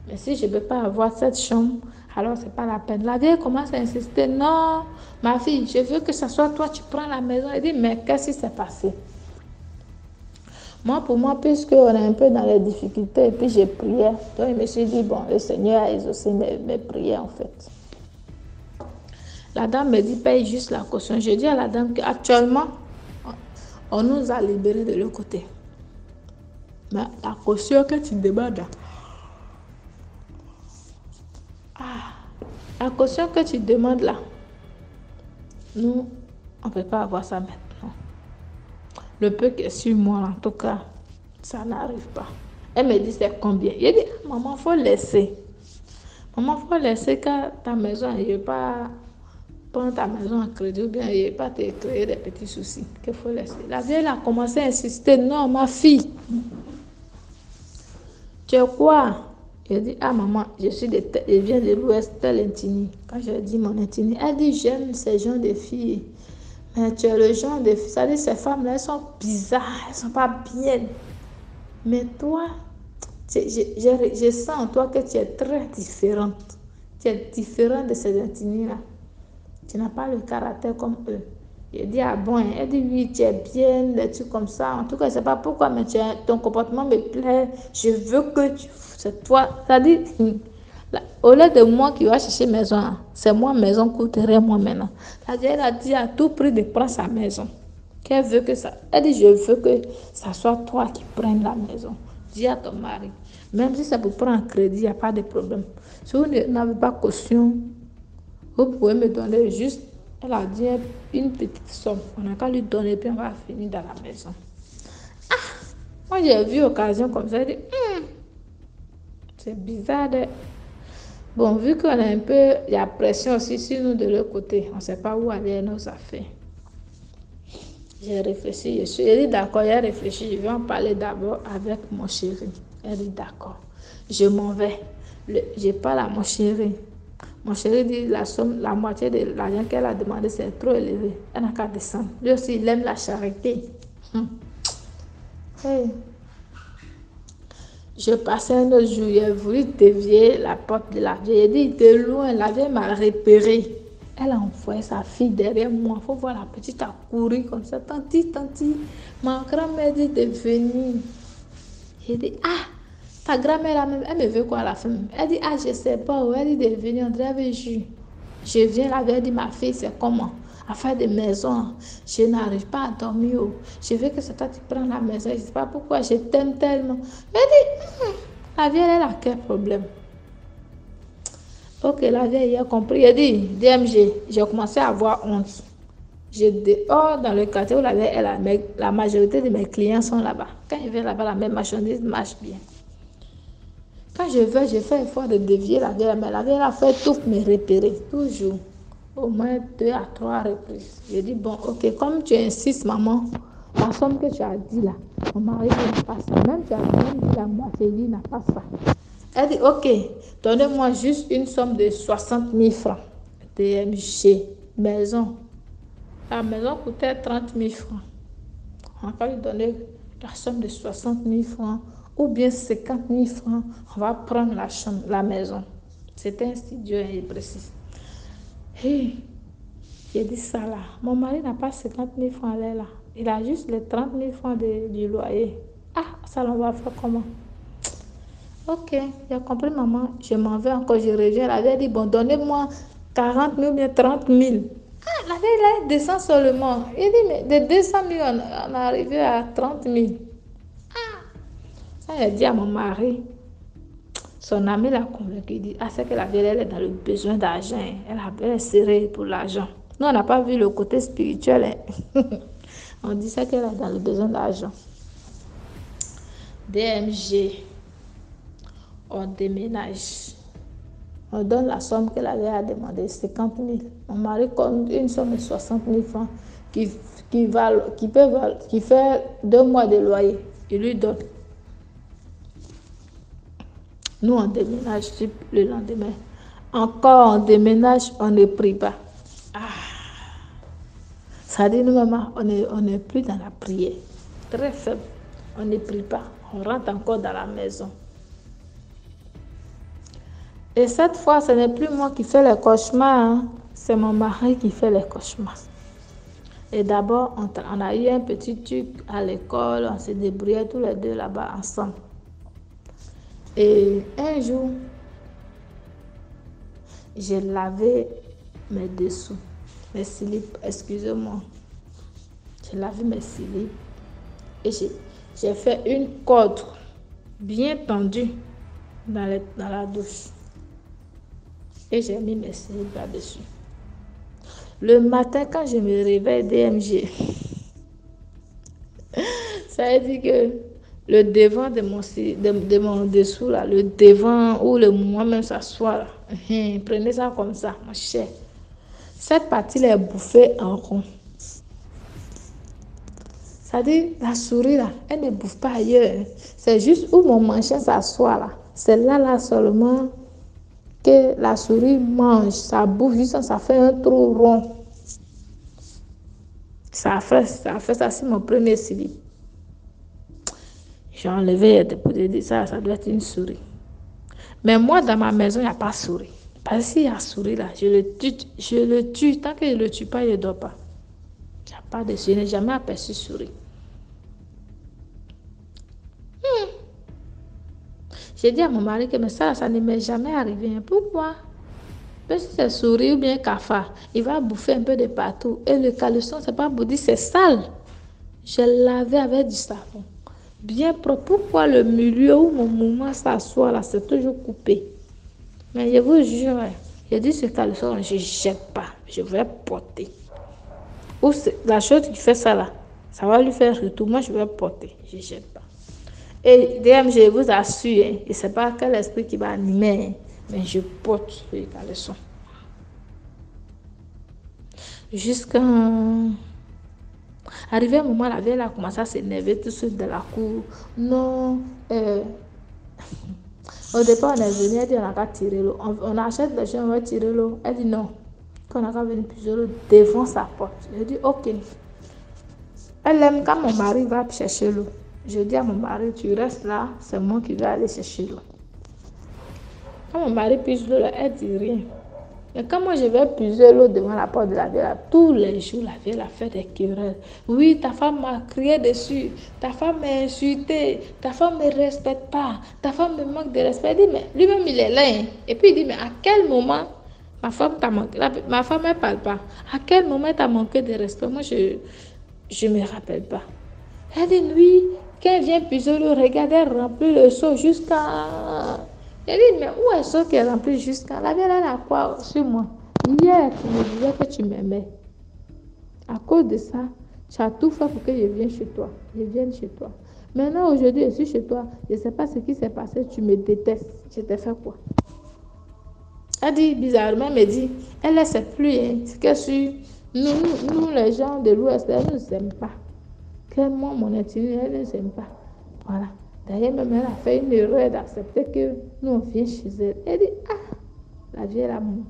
Mais si je ne peux pas avoir cette chambre, alors ce n'est pas la peine. La vieille commence à insister. Non, ma fille, je veux que ce soit toi, tu prends la maison. Elle dit, mais qu'est-ce qui s'est passé? Moi, pour moi, puisqu'on est un peu dans les difficultés, et puis j'ai prié. Donc, je me suis dit, bon, le Seigneur a exaucé mes prières, en fait. La dame me dit, paye juste la caution. Je dis à la dame qu'actuellement, on nous a libérés de l'autre côté. Mais la caution que tu demandes, la caution que tu demandes là, nous, on ne peut pas avoir ça maintenant. Le peu qui est sur moi, en tout cas, ça n'arrive pas. Elle me dit, c'est combien? J'ai dit, maman, faut laisser. Maman, faut laisser que ta maison, il ne pas prendre ta maison en crédit ou bien il ne pas te créer des petits soucis. Qu'il faut laisser. La vieille a commencé à insister. Non, ma fille. Tu es quoi? Je dis, ah maman, je viens de l'Ouest, tel Intini. Quand je dis mon Intini, elle dit, j'aime ces gens de filles. Mais tu es le genre de filles. Ça dit, ces femmes-là, elles sont bizarres, elles ne sont pas bien. Mais toi, je sens en toi que tu es très différente. Tu es différente de ces Intinis-là. Tu n'as pas le caractère comme eux. Je dis, ah bon, elle dit, oui, tu es bien, des trucs comme ça. En tout cas, je ne sais pas pourquoi, mais ton comportement me plaît. Je veux que c'est toi. Ça dit, au lieu de moi qui va chercher maison, c'est moi maison coûterait moi maintenant. C'est-à-dire, elle a dit à tout prix de prendre sa maison. Qu'elle veut que ça. Elle dit, je veux que ça soit toi qui prennes la maison. Dis à ton mari. Même si ça peut prendre un crédit, il n'y a pas de problème. Si vous n'avez pas caution, vous pouvez me donner juste, elle a dit, une petite somme. On n'a qu'à lui donner, puis on va finir dans la maison. Ah! Moi, j'ai vu occasion comme ça, j'ai dit, c'est bizarre. Bon, vu qu'on a un peu, il y a pression aussi sur nous de l'autre côté. On ne sait pas où aller nos affaires. J'ai réfléchi, j'ai dit d'accord, j'ai réfléchi, je vais en parler d'abord avec mon chéri. Elle dit d'accord, je m'en vais. Je parle à mon chéri. Mon chéri dit la moitié de l'argent qu'elle a demandé, c'est trop élevé. Elle n'a qu'à descendre. Lui aussi, il aime la charité. Hey. Je passais un autre jour, j'ai voulu dévier la porte de la vieille. J'ai dit, de loin, la vieille m'a repéré. Elle a envoyé sa fille derrière moi. Il faut voir la petite a couru comme ça. Tanti, ma grand-mère dit de venir. J'ai dit, ah, ta grand-mère, elle me veut quoi à la fin? Elle dit, ah, je ne sais pas. Elle dit de venir, on dirait jus. Je viens là, elle dit, ma fille, c'est comment? À faire des maisons. Je n'arrive pas à dormir. Je veux que c'est toi qui prends la maison. Je ne sais pas pourquoi, je t'aime tellement. Elle dit, la vieille, elle a quel problème? Ok, la vieille a compris. Elle dit, DMG, j'ai commencé à avoir honte. Dehors dans le quartier où la majorité de mes clients sont là-bas. Quand je vais là-bas, la même marchandise marche bien. Quand je vais, je fais l'effort de dévier la vieille, mais la vieille a fait tout me repérer, toujours. Au moins 2 à 3 reprises. Je dis, bon, ok, comme tu insistes, maman, la somme que tu as dit là, mon mari n'a pas ça. Même tu as dit la moitié, il n'a pas ça. Elle dit, ok, donnez-moi juste une somme de 60 000 francs. DMG, maison. La maison coûtait 30 000 francs. On va lui donner la somme de 60 000 francs ou bien 50 000 francs. On va prendre la maison. C'était un studio et précis. Hey, j'ai dit ça là. Mon mari n'a pas 50 000 francs là. Il a juste les 30 000 francs du loyer. Ah, ça on va faire comment? Ok, j'ai compris, maman. Je m'en vais encore, je reviens. Elle avait dit, bon, donnez-moi 40 000 ou bien 30 000. Ah, la vieille, là, descend seulement. Il dit, mais de 200 000, on est arrivé à 30 000. Ah, ça, il a dit à mon mari. Son ami l'a convaincu. Il dit, ah, c'est que la vieille, elle est dans le besoin d'argent. Elle est serrée pour l'argent. Nous, on n'a pas vu le côté spirituel. Hein. On dit ça qu'elle est dans le besoin d'argent. DMG. On déménage. On donne la somme qu'elle avait demandé, 50 000. Mon mari compte une somme de 60 000 francs qui fait 2 mois de loyer. Il lui donne. Nous, on déménage le lendemain. Encore, on déménage, on ne prie pas. Ah. Ça dit, nous, maman, on n'est plus dans la prière. Très faible. On ne prie pas. On rentre encore dans la maison. Et cette fois, ce n'est plus moi qui fais les cauchemars, hein. C'est mon mari qui fait les cauchemars. Et d'abord, on a eu un petit truc à l'école, on s'est débrouillés tous les deux là-bas ensemble. Et un jour, j'ai lavé mes dessous, mes slips, excusez-moi. J'ai lavé mes slips et j'ai fait une corde bien tendue dans la douche. Et j'ai mis mes slips là-dessus. Le matin, quand je me réveille, DMG, ça veut dire que le devant de mon dessous, là, le devant où le moi-même s'assoit, là. Prenez ça comme ça, ma chère. Cette partie-là est bouffée en rond. C'est-à-dire, la souris, là, elle ne bouffe pas ailleurs. C'est juste où mon manchette s'assoit, là. C'est là seulement que la souris mange. Ça bouffe juste, ça fait un trou rond. Ça a fait ça sur mon premier slip. J'ai enlevé pour dire ça doit être une souris. Mais moi, dans ma maison, il n'y a pas de souris. Parce que s'il y a souris là, je le tue. Tant que je ne le tue pas, il ne dort pas. Il n'y a pas de souris. Je n'ai jamais aperçu souris. J'ai dit à mon mari que mais ça ne m'est jamais arrivé. Pourquoi? Parce que c'est souris ou bien cafard. Il va bouffer un peu de partout. Et le caleçon, c'est pas pour dire c'est sale. Je l'avais avec du savon. Bien propre. Pourquoi le milieu où mon maman s'assoit là, c'est toujours coupé? Mais je vous jure, je dis ce caleçon, je ne jette pas. Je vais porter. Ou la chose qui fait ça là, ça va lui faire retour. Moi, je vais porter. Je ne jette pas. Et DM, je vous assure, et ce n'est pas quel esprit qui va animer, mais je porte le caleçon. Jusqu'à... Arrivé un moment, la vieille a commencé à s'énerver tout de suite de la cour. Non, au départ, on est venu, elle dit on n'a qu'à tirer l'eau. On achète le chien, on va tirer l'eau. Elle dit non, qu'on n'a qu'à venir puiser l'eau devant sa porte. Je dis ok. Elle aime quand mon mari va chercher l'eau. Je dis à mon mari, tu restes là, c'est moi qui vais aller chercher l'eau. Quand mon mari puise l'eau, elle ne dit rien. Mais quand moi je vais puiser l'eau devant la porte de la vieille, tous les jours, la vieille a fait des querelles. Oui, ta femme m'a crié dessus, ta femme m'a insulté, ta femme ne me respecte pas, ta femme me manque de respect. Il dit, mais lui-même il est là. Hein. Et puis il dit, mais à quel moment ma femme t'a manqué? Ma femme ne parle pas. À quel moment t'as manqué de respect? Moi, je ne me rappelle pas. Elle dit, oui, quand elle vient puiser l'eau, regarde, elle remplit le seau jusqu'à... Elle dit, mais où est ce qui est rempli jusqu'à... La vieille, elle a quoi sur moi? Hier, tu me disais que tu m'aimais. À cause de ça, tu as tout fait pour que je vienne chez toi. Je vienne chez toi. Maintenant, aujourd'hui, je suis chez toi. Je ne sais pas ce qui s'est passé. Tu me détestes. Je t'ai fait quoi? Elle dit, bizarrement, elle me dit, elle ne sait plus. Hein, que sur nous, les gens de l'Ouest, elle ne nous aime pas. Que moi, mon ethnie, elle ne nous aime pas. Voilà. D'ailleurs, même elle a fait une erreur d'accepter que nous, on vient chez elle. Elle dit, ah, la vieille là, maman.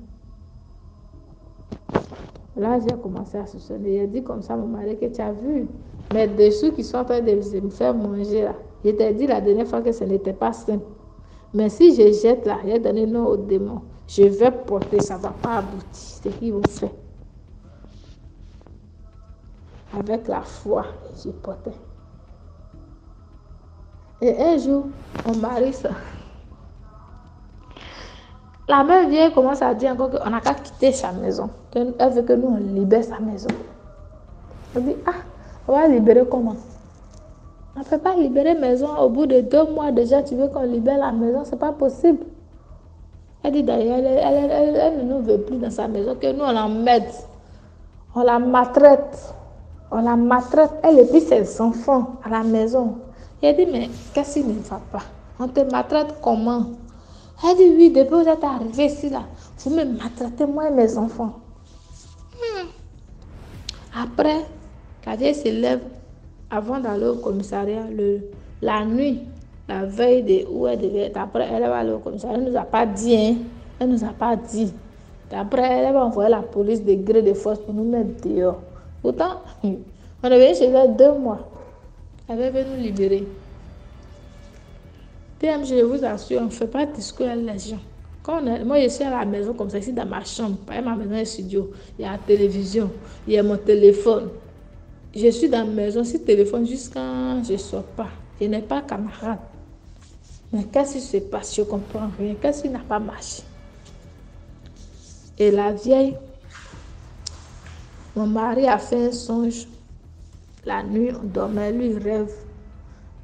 Là, j'ai commencé à soupçonner. J'ai dit comme ça à mon mari que tu as vu mes dessous qui sont en train de me faire manger là. Je t'ai dit la dernière fois que ce n'était pas simple. Mais si je jette là, j'ai donné nom au démon. Je vais porter, ça ne va pas aboutir. C'est ce qu'ils vont faire. Avec la foi, j'ai porté. Et un jour, mon mari, ça. La mère vieille commence à dire encore qu'on n'a qu'à quitter sa maison. Elle veut que nous, on libère sa maison. Elle dit, ah, on va libérer comment? On ne peut pas libérer la maison. Au bout de 2 mois déjà, tu veux qu'on libère la maison? Ce n'est pas possible. Elle dit d'ailleurs, elle ne nous veut plus dans sa maison, que nous, on l'emmène. On la maltraite. On la maltraite, elle et puis ses enfants à la maison. Elle dit, mais qu'est-ce qui ne va pas? On te maltraite comment? Elle dit, oui, depuis que vous êtes arrivé ici, là, vous me maltraitez, moi et mes enfants. Après, la vieille se lève avant d'aller au commissariat la nuit, la veille de où elle devait être. Après, elle va aller au commissariat. Elle ne nous a pas dit, hein. Elle ne nous a pas dit. Après, elle va envoyer la police de gré de force pour nous mettre dehors. Pourtant, on est venu chez elle 2 mois. Elle avait nous libérer. PM, je vous assure, on ne fait pas de discours avec les gens. Moi, je suis à la maison comme ça, ici dans ma chambre. Ma maison est studio. Il y a la télévision, il y a mon téléphone. Je suis dans la maison, si téléphone, jusqu'à je ne sors pas. Je n'ai pas camarade. Mais qu'est-ce qui se passe? Je ne comprends rien. Qu'est-ce qui n'a pas marché? Et la vieille, mon mari a fait un songe. La nuit, on dormait, lui, il rêve.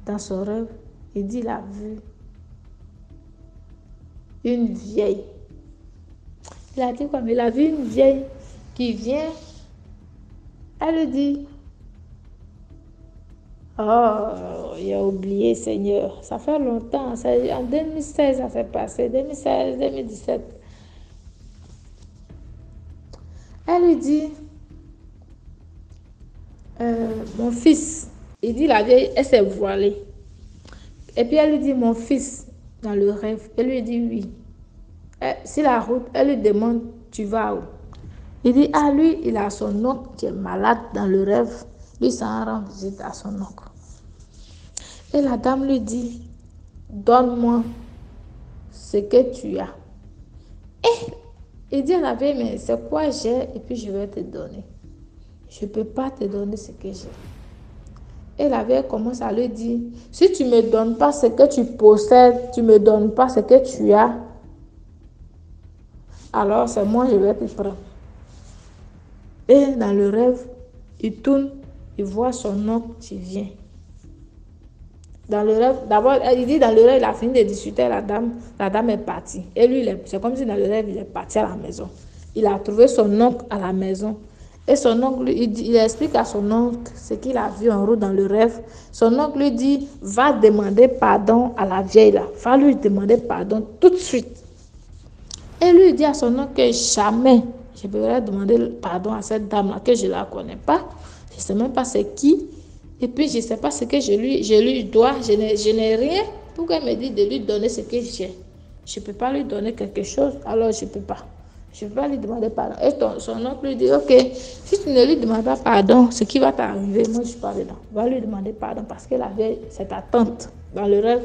Dans son rêve, il dit, il a vu une vieille. Il a dit quoi? Mais il a vu une vieille qui vient. Elle dit, Oh, j'ai oublié, Seigneur. Ça fait longtemps. En 2016, ça s'est passé. 2016, 2017. Elle lui dit, mon fils. Il dit la vieille, elle s'est voilée. Et puis elle lui dit, mon fils, dans le rêve. Elle lui dit oui. Sur la route, elle lui demande, tu vas où? Il dit, ah lui, il a son oncle qui est malade dans le rêve. Lui, s'en rend visite à son oncle. Et la dame lui dit, donne-moi ce que tu as. Et il dit à la vieille, mais c'est quoi j'ai et puis je vais te donner. Je ne peux pas te donner ce que j'ai. Et la vieille commence à lui dire, si tu ne me donnes pas ce que tu possèdes, tu ne me donnes pas ce que tu as, alors c'est moi, je vais te prendre. Et dans le rêve, il tourne, il voit son oncle qui vient. Dans le rêve, d'abord, il dit dans le rêve, il a fini de discuter la dame est partie. Et lui, c'est comme si dans le rêve, il est parti à la maison. Il a trouvé son oncle à la maison. Et son oncle, il explique à son oncle ce qu'il a vu en route dans le rêve. Son oncle lui dit, va demander pardon à la vieille là. Va lui demander pardon tout de suite. Et lui dit à son oncle que jamais je peux demander pardon à cette dame-là, que je ne la connais pas. Je ne sais même pas c'est qui. Et puis, je ne sais pas ce que je lui dois. Je n'ai rien pour qu'elle me dise de lui donner ce que j'ai. Je ne peux pas lui donner quelque chose, alors je ne peux pas. Je ne peux pas lui demander pardon. Et son oncle lui dit, ok, si tu ne lui demandes pas pardon, ce qui va t'arriver, moi je ne suis pas dedans. Va lui demander pardon parce que la vieille, c'est ta tante. Dans le rêve,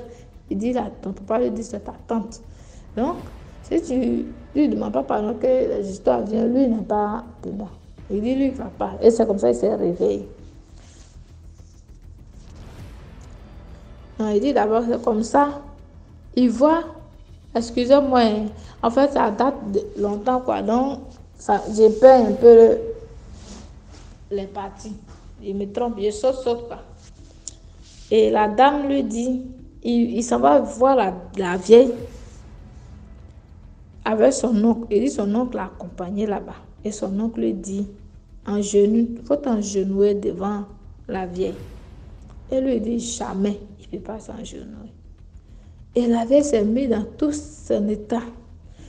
il dit, ton papa lui dit, c'est ta tante. Donc, si tu ne lui demandes pas pardon, que les histoires viennent, lui n'est pas dedans. Il dit, lui, il ne va pas. Et c'est comme ça qu'il s'est réveillé. Non, il dit d'abord, c'est comme ça. Il voit, excusez-moi, en fait, ça date de longtemps, quoi. Donc, j'ai peur un peu les parties. Il me trompe, je saute, quoi. Et la dame lui dit, il s'en va voir la vieille avec son oncle. Il dit son oncle l'a accompagné là-bas. Et son oncle lui dit, en genoux, il faut t'engenouiller devant la vieille. Et lui dit, jamais, il ne peut pas s'engenouiller. Et la vieille s'est mise dans tout son état.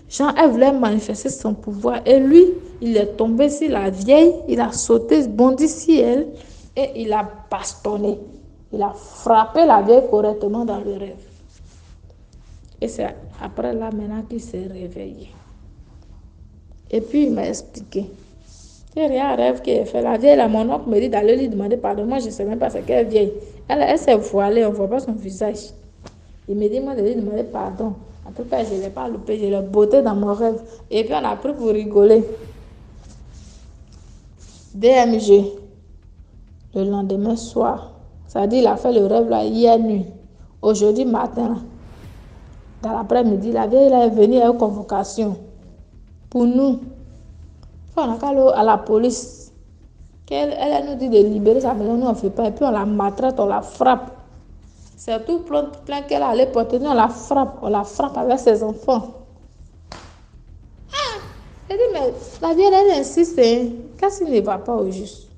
Genre, elle voulait manifester son pouvoir. Et lui, il est tombé sur la vieille, il a sauté, bondi sur elle, et il a bastonné. Il a frappé la vieille correctement dans le rêve. Et c'est après là, maintenant, qu'il s'est réveillé. Et puis, il m'a expliqué. C'est rien un rêve qu'il a fait. La vieille, là, mon oncle me dit d'aller lui demander pardon. Moi, je ne sais même pas ce qu'elle vieille. Elle s'est voilée, on ne voit pas son visage. Il me dit, moi, de lui demander pardon. En tout cas, je ne l'ai pas loupé, je l'ai botté dans mon rêve. Et puis, on a pris pour rigoler. DMG, le lendemain soir. Ça dit, il a fait le rêve là hier nuit. Aujourd'hui matin, là, dans l'après-midi, la vieille là, est venue à une convocation. Pour nous. On a qu'à aller à la police. Elle nous dit de libérer sa maison, nous on ne fait pas. Et puis on la maltraite, on la frappe. C'est tout plein qu'elle allait porter. Nous on la frappe avec ses enfants. Elle dit, mais la vieille elle insiste, hein. Qu'est-ce qui ne va pas au juste?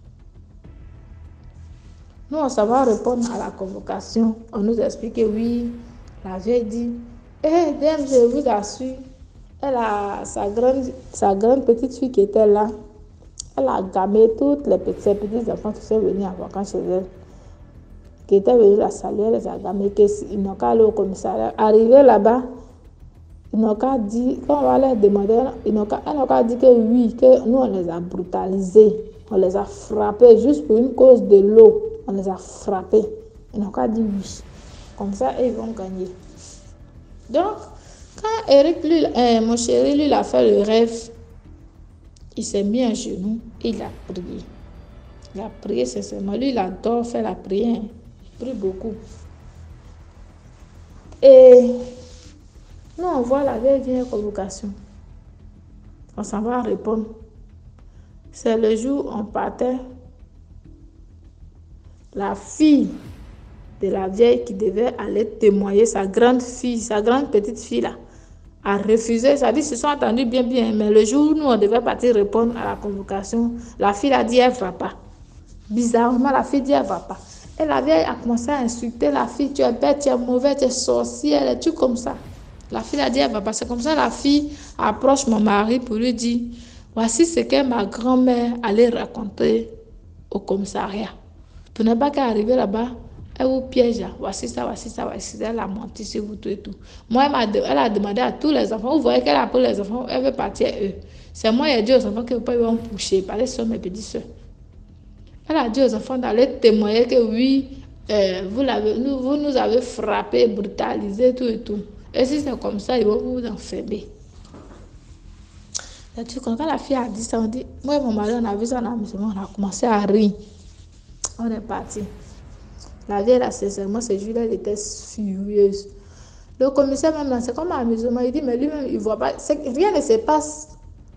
Nous on s'en va répondre à la convocation. On nous explique que oui, la vieille dit, dame, je vous assure. Elle a sa grande petite fille qui était là. Elle a gamé toutes ses petits enfants qui sont venus en vacances chez elle. Qui étaient venus la saluer, elle les a gamés. Ils n'ont qu'à aller au commissariat. Arrivé là-bas, ils n'ont qu'à dire, quand on va leur demander, ils n'ont qu'à dire que oui, que nous on les a brutalisés. On les a frappés juste pour une cause de l'eau. On les a frappés. Ils n'ont qu'à dire oui. Comme ça, ils vont gagner. Donc, quand Eric, mon chéri, lui, il a fait le rêve, il s'est mis à genoux et il a prié. Il a prié sincèrement. Lui, il adore faire la prière. Il prie beaucoup. Et nous, on voit la vieille vient convocation. On s'en va répondre. C'est le jour où on partait. La fille de la vieille qui devait aller témoigner, sa grande petite fille là, a refusé. Ça dit, ils se sont entendus bien, mais le jour où nous, on devait partir répondre à la convocation, la fille a dit, elle ne va pas. Bizarrement, la fille dit, elle ne va pas. Et la vieille a commencé à insulter la fille. Tu es bête, tu es mauvaise, tu es sorcière, des trucs comme ça. La fille a dit, elle va passer comme ça. La fille approche mon mari pour lui dire, voici ce que ma grand-mère allait raconter au commissariat. Pour ne pas qu'arriver là-bas, elle vous piège. Voici ça, voici ça, voici ça. Elle a menti sur vous tout et tout. Moi, elle a demandé à tous les enfants. Vous voyez qu'elle a appelé les enfants, elle veut partir eux. C'est moi qui ai dit aux enfants que ils vont coucher. Par les soeurs, mes petites soeurs. Elle a dit aux enfants d'aller témoigner que oui, vous nous avez frappé, brutalisé, tout et tout. Et si c'est comme ça, ils vont vous enfermer. Quand la fille a dit ça, on dit, moi et mon mari, on a vu ça dans la maison, on a commencé à rire. On est parti. La vieille, là, sincèrement, ce jour-là, elle était furieuse. Le commissaire, même là, c'est comme un amusement. Il dit, mais lui-même, il ne voit pas. Rien ne se passe.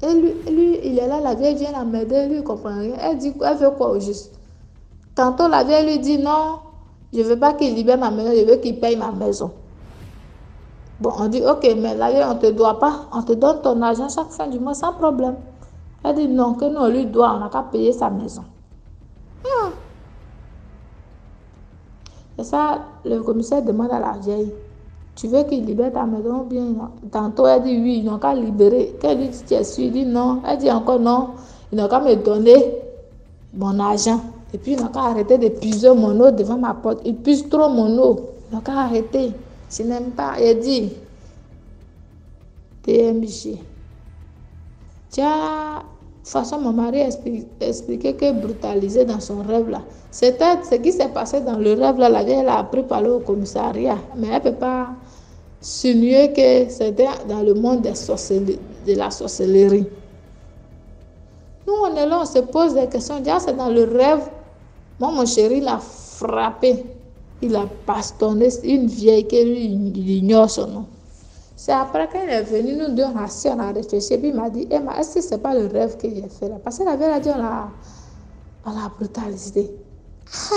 Et lui, il est là, la vieille vient la m'aider, lui, il ne comprend rien. Elle dit, elle veut quoi au juste? Tantôt, la vieille lui dit, non, je ne veux pas qu'il libère ma maison, je veux qu'il paye ma maison. Bon, on dit, ok, mais la vieille, on ne te doit pas. On te donne ton argent chaque fin du mois sans problème. Elle dit, non, que nous, on lui doit, on n'a qu'à payer sa maison. Et ça, le commissaire demande à la vieille, tu veux qu'il libère ta maison ou bien non? Tantôt, elle dit oui, ils n'ont qu'à libérer. Quand elle dit, tu es sûr, il dit non. Elle dit encore non, ils n'ont qu'à me donner mon argent. Et puis, ils n'ont qu'à arrêter de puiser mon eau devant ma porte. Ils puisent trop mon eau. Ils n'ont qu'à arrêter. Je n'aime pas. Elle dit, DMG. Tiens, de toute façon, mon mari expliquait que brutalisé dans son rêve là. C'était ce qui s'est passé dans le rêve là. La vieille, elle a appris par parler au commissariat. Mais elle ne peut pas signer que c'était dans le monde de la sorcellerie. Nous, on est là, on se pose des questions. Déjà, c'est dans le rêve. Moi, mon chéri l'a frappé. Il a bastonné une vieille qui lui ignore son nom. C'est après qu'il est venu, nous deux, on a réfléchi. Puis il m'a dit, Emma, est-ce que ce n'est pas le rêve que j'ai fait là? Parce que la vieille a dit, on l'a brutalisé. Ah!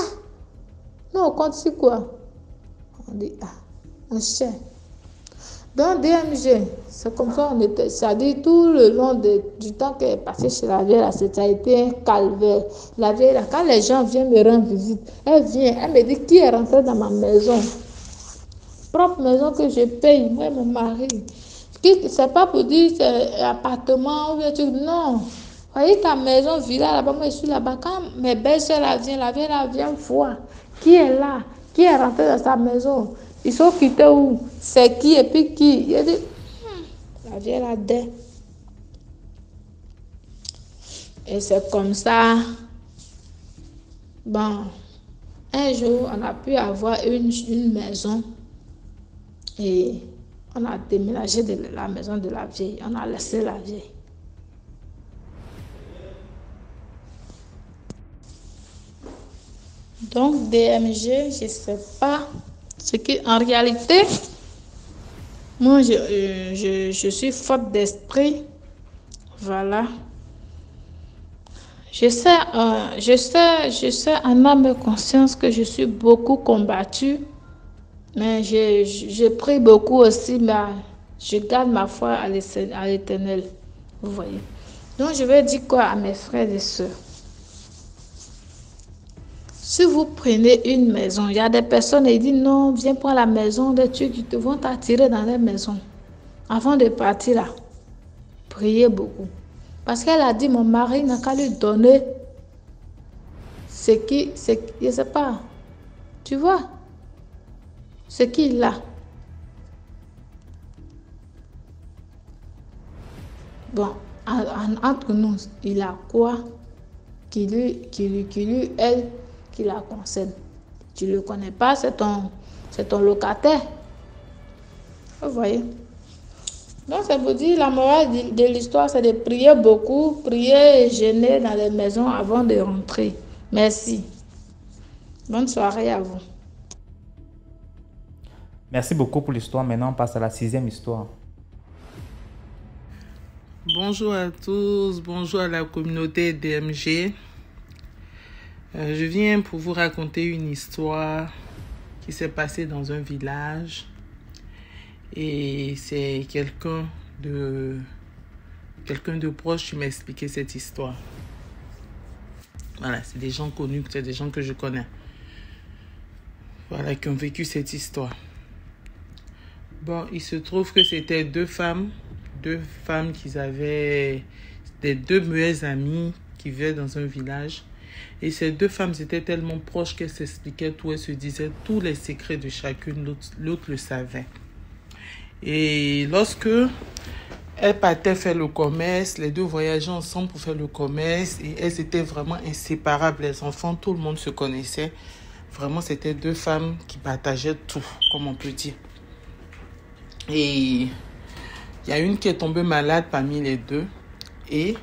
Non, on compte sur quoi? On dit, un chien. Donc, DMG, c'est comme ça, on était. C'est-à-dire, tout le long du temps qu'elle est passée chez la vieille, là, ça a été un calvaire. La vieille, là, quand les gens viennent me rendre visite, elle vient, elle me dit, qui est rentré dans ma maison? Propre maison que je paye, moi et mon mari. C'est pas pour dire c'est appartement ou bien truc, non. Voyez ta maison, villa là-bas, moi je suis là-bas. Quand mes belles-sœurs viennent voir qui est là, qui est rentré dans sa maison. Ils sont quittés où? C'est qui et puis qui? Il a dit, la vieille là dedans. Et c'est comme ça. Bon, un jour, on a pu avoir une maison. Et on a déménagé de la maison de la vieille. On a laissé la vieille. Donc, DMG, je ne sais pas ce qui, en réalité, moi, je suis faute d'esprit. Voilà. Je sais en âme et conscience que je suis beaucoup combattue. Mais je prie beaucoup aussi, mais je garde ma foi à l'Éternel. Vous voyez. Donc, je vais dire quoi à mes frères et sœurs? Si vous prenez une maison, il y a des personnes qui disent non, viens prendre la maison, des trucs qui vont t'attirer dans la maison. Avant de partir là, priez beaucoup. Parce qu'elle a dit, mon mari n'a qu'à lui donner je ne sais pas. Tu vois? Ce qu'il a. Bon, entre nous, il a quoi qui la concerne. Tu ne le connais pas, c'est ton locataire. Vous voyez? Donc, ça vous dit, la morale de l'histoire, c'est de prier beaucoup, prier et jeûner dans les maisons avant de rentrer. Merci. Bonne soirée à vous. Merci beaucoup pour l'histoire. Maintenant, on passe à la 6e histoire. Bonjour à tous, bonjour à la communauté DMG. Je viens pour vous raconter une histoire qui s'est passée dans un village. Et c'est quelqu'un de proche qui m'a expliqué cette histoire. Voilà, c'est des gens connus, c'est des gens que je connais. Voilà, qui ont vécu cette histoire. Bon, il se trouve que c'était deux femmes qui avaient des deux meilleures amies qui vivaient dans un village. Et ces deux femmes étaient tellement proches qu'elles s'expliquaient tout, elles se disaient tous les secrets de chacune, l'autre le savait. Et lorsque elles partaient faire le commerce, les deux voyageaient ensemble pour faire le commerce et elles étaient vraiment inséparables. Les enfants, tout le monde se connaissait. Vraiment, c'était deux femmes qui partageaient tout, comme on peut dire. Et il y a une qui est tombée malade parmi les deux. Et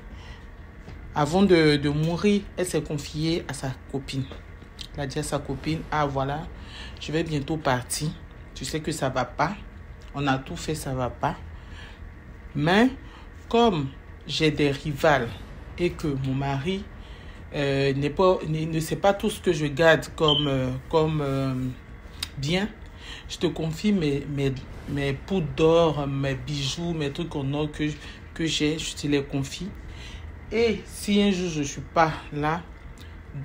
avant de mourir, elle s'est confiée à sa copine. Elle a dit à sa copine, ah voilà, je vais bientôt partir. Tu sais que ça ne va pas. On a tout fait, ça ne va pas. Mais comme j'ai des rivales et que mon mari ne sait pas tout ce que je garde comme bien, je te confie mes poudres d'or, mes bijoux, mes trucs en or que j'ai, je te les confie. Et si un jour je ne suis pas là,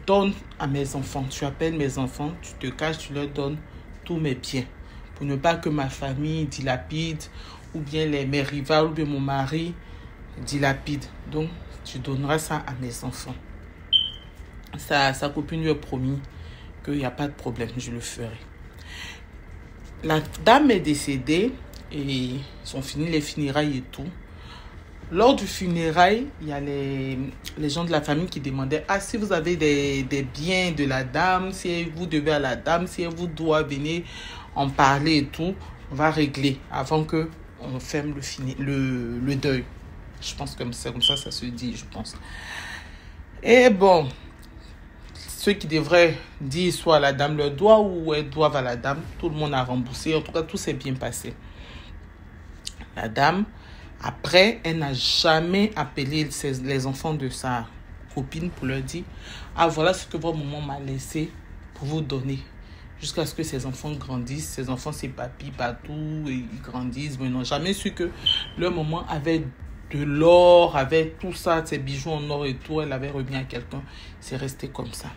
donne à mes enfants. Tu appelles mes enfants, tu te caches, tu leur donnes tous mes biens. Pour ne pas que ma famille dilapide, ou bien mes rivales, ou bien mon mari dilapide. Donc, tu donneras ça à mes enfants. Sa copine lui a promis qu'il n'y a pas de problème, je le ferai. La dame est décédée et ils ont fini les funérailles et tout. Lors du funérail, il y a les gens de la famille qui demandaient « Ah, si vous avez des biens de la dame, si vous devez à la dame, si elle vous doit venir en parler et tout, on va régler avant qu'on ferme le deuil. » Je pense que c'est comme ça se dit, je pense. Et bon, ceux qui devraient dire soit la dame leur doit ou elles doivent à la dame, tout le monde a remboursé. En tout cas, tout s'est bien passé. La dame, après, elle n'a jamais appelé les enfants de sa copine pour leur dire « Ah, voilà ce que votre maman m'a laissé pour vous donner. » Jusqu'à ce que ces enfants grandissent. Ces enfants s'épapillent partout et ils grandissent. Mais ils n'ont jamais su que leur maman avait de l'or, avait tout ça, ses bijoux en or et tout. Elle avait remis à quelqu'un. C'est resté comme ça.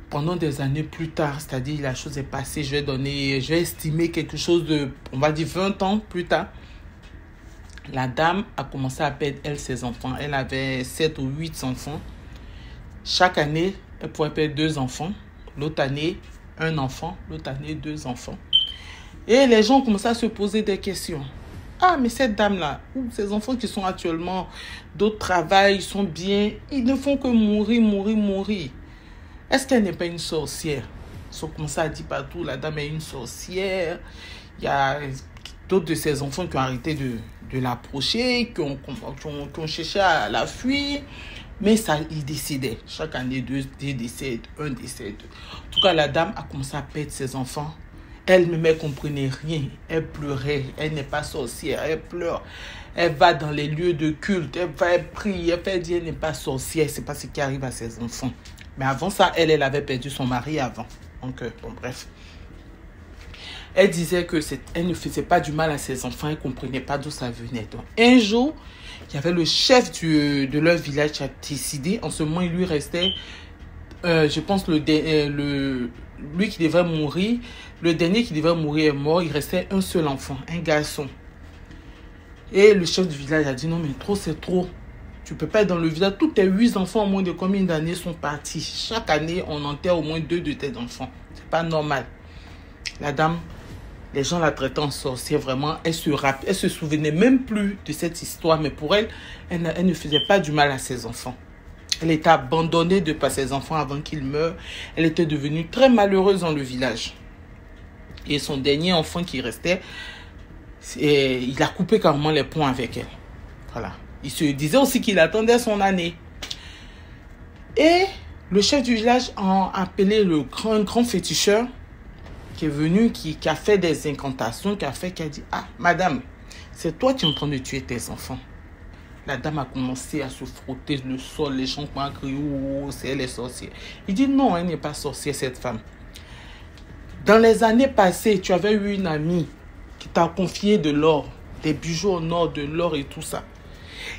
Pendant des années plus tard, c'est-à-dire la chose est passée, je vais estimer quelque chose de, on va dire 20 ans plus tard. La dame a commencé à perdre, elle, ses enfants. Elle avait 7 ou 8 enfants. Chaque année, elle pouvait perdre 2 enfants. L'autre année, 1 enfant. L'autre année, 2 enfants. Et les gens commençaient à se poser des questions. Ah, mais cette dame-là, ces enfants qui sont actuellement, d'autres travaillent, ils sont bien, ils ne font que mourir. Est-ce qu'elle n'est pas une sorcière? Ils ont commencé à dire partout, la dame est une sorcière. Il y a d'autres de ses enfants qui ont arrêté de l'approcher, qui ont cherché à la fuir. Mais ça, ils décidaient. Chaque année, 2 décèdent, 1 décède. En tout cas, la dame a commencé à perdre ses enfants. Elle-même, elle ne comprenait rien. Elle pleurait. Elle n'est pas sorcière. Elle pleure. Elle va dans les lieux de culte. Elle prie. Elle dit qu'elle n'est pas sorcière. Ce n'est pas ce qui arrive à ses enfants. Mais avant ça, elle avait perdu son mari avant. Donc, bon, bref. Elle disait qu'elle ne faisait pas du mal à ses enfants. Elle ne comprenait pas d'où ça venait. Donc, un jour, il y avait le chef de leur village qui a décidé. En ce moment, il lui restait, je pense, lui qui devait mourir. Le dernier qui devait mourir est mort. Il restait un seul enfant, un garçon. Et le chef du village a dit, non, mais trop, c'est trop. Tu ne peux pas être dans le village. Tous tes 8 enfants, au moins de combien d'années sont partis? Chaque année, on enterre au moins 2 de tes enfants. Ce n'est pas normal. La dame, les gens la traitaient en sorcière, vraiment. Elle se souvenait même plus de cette histoire. Mais pour elle, elle ne faisait pas du mal à ses enfants. Elle était abandonnée par ses enfants avant qu'ils meurent. Elle était devenue très malheureuse dans le village. Et son dernier enfant qui restait, il a coupé carrément les ponts avec elle. Voilà. Il se disait aussi qu'il attendait son année. Et le chef du village a appelé le grand féticheur qui est venu, qui a fait des incantations, qui a dit, ah, madame, c'est toi qui es en train de tuer tes enfants. La dame a commencé à se frotter le sol, les gens ont crié, oh, c'est elle est sorcière. Il dit, non, elle n'est pas sorcière, cette femme. Dans les années passées, tu avais eu une amie qui t'a confié de l'or, des bijoux en or, de l'or et tout ça.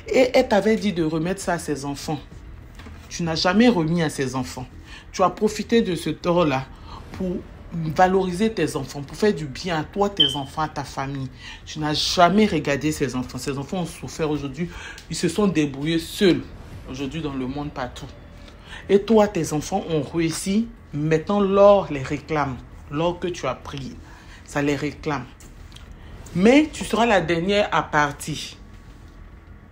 Et elle t'avait dit de remettre ça à ses enfants. Tu n'as jamais remis à ses enfants. Tu as profité de ce tort-là pour valoriser tes enfants, pour faire du bien à toi, tes enfants, à ta famille. Tu n'as jamais regardé ces enfants. Ces enfants ont souffert aujourd'hui. Ils se sont débrouillés seuls aujourd'hui dans le monde partout. Et toi, tes enfants ont réussi. Maintenant, l'or les réclame. L'or que tu as pris, ça les réclame. Mais tu seras la dernière à partir.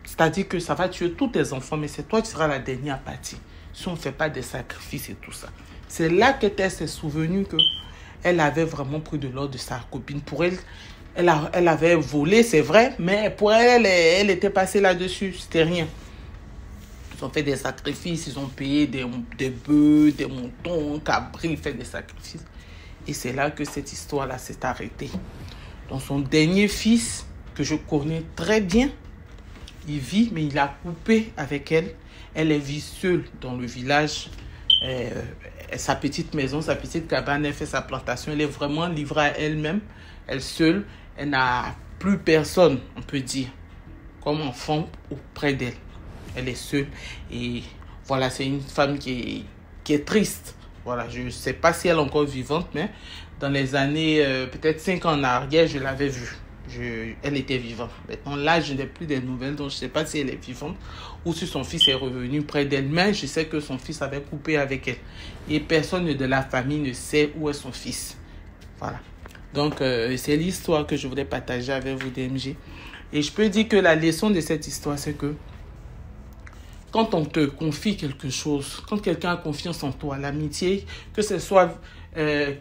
C'est-à-dire que ça va tuer tous tes enfants, mais c'est toi qui seras la dernière à partir. Si on ne fait pas des sacrifices et tout ça. C'est là que Tess s'est souvenue qu'elle avait vraiment pris de l'or de sa copine. Pour elle, elle avait volé, c'est vrai, mais pour elle, elle était passée là-dessus. C'était rien. Ils ont fait des sacrifices, ils ont payé des bœufs, des moutons, cabris, fait des sacrifices. Et c'est là que cette histoire-là s'est arrêtée. Donc son dernier fils, que je connais très bien, il vit, mais il a coupé avec elle. Elle vit seule dans le village. Sa petite maison, sa petite cabane, elle fait sa plantation. Elle est vraiment livrée à elle-même. Elle seule, elle n'a plus personne, on peut dire, comme enfant auprès d'elle. Elle est seule. Et voilà, c'est une femme qui est triste. Voilà, je ne sais pas si elle est encore vivante, mais dans les années, peut-être 5 ans en arrière, je l'avais vue. Elle était vivante. Maintenant, là, je n'ai plus de nouvelles, donc je ne sais pas si elle est vivante ou si son fils est revenu près d'elle. Mais je sais que son fils avait coupé avec elle. Et personne de la famille ne sait où est son fils. Voilà. Donc, c'est l'histoire que je voulais partager avec vous, DMG. Et je peux dire que la leçon de cette histoire, c'est que quand on te confie quelque chose, quand quelqu'un a confiance en toi, l'amitié, que ce soit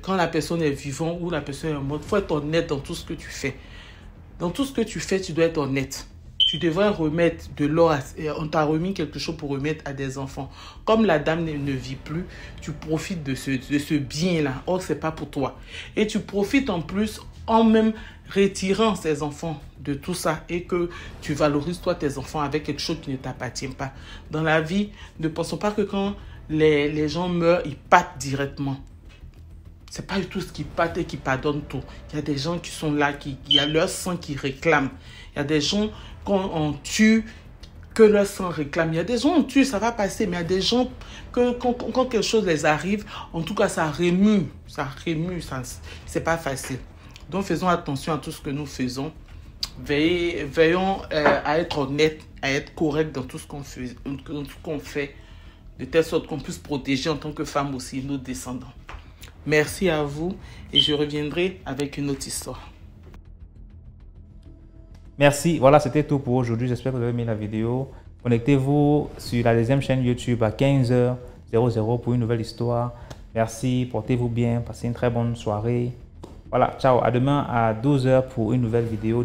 quand la personne est vivante ou la personne est morte, il faut être honnête dans tout ce que tu fais. Dans tout ce que tu fais, tu dois être honnête. Tu devrais remettre de l'or. On t'a remis quelque chose pour remettre à des enfants. Comme la dame ne vit plus, tu profites de ce bien-là. Or, ce n'est pas pour toi. Et tu profites en plus en même retirant ces enfants de tout ça et que tu valorises toi tes enfants avec quelque chose qui ne t'appartient pas. Dans la vie, ne pensons pas que quand les gens meurent, ils partent directement. C'est pas du tout ce qui part et qui pardonne tout. Il y a des gens qui sont là, il y a leur sang qui réclame. Il y a des gens qu'on tue, que leur sang réclame. Il y a des gens on tue, ça va passer, mais il y a des gens que quand quelque chose les arrive, en tout cas ça remue, c'est pas facile. Donc faisons attention à tout ce que nous faisons. Veillons à être honnête, à être correct dans tout ce qu'on fait, de telle sorte qu'on puisse protéger en tant que femme aussi nos descendants. Merci à vous et je reviendrai avec une autre histoire. Merci. Voilà, c'était tout pour aujourd'hui. J'espère que vous avez aimé la vidéo. Connectez-vous sur la deuxième chaîne YouTube à 15h00 pour une nouvelle histoire. Merci. Portez-vous bien. Passez une très bonne soirée. Voilà. Ciao. À demain à 12h pour une nouvelle vidéo.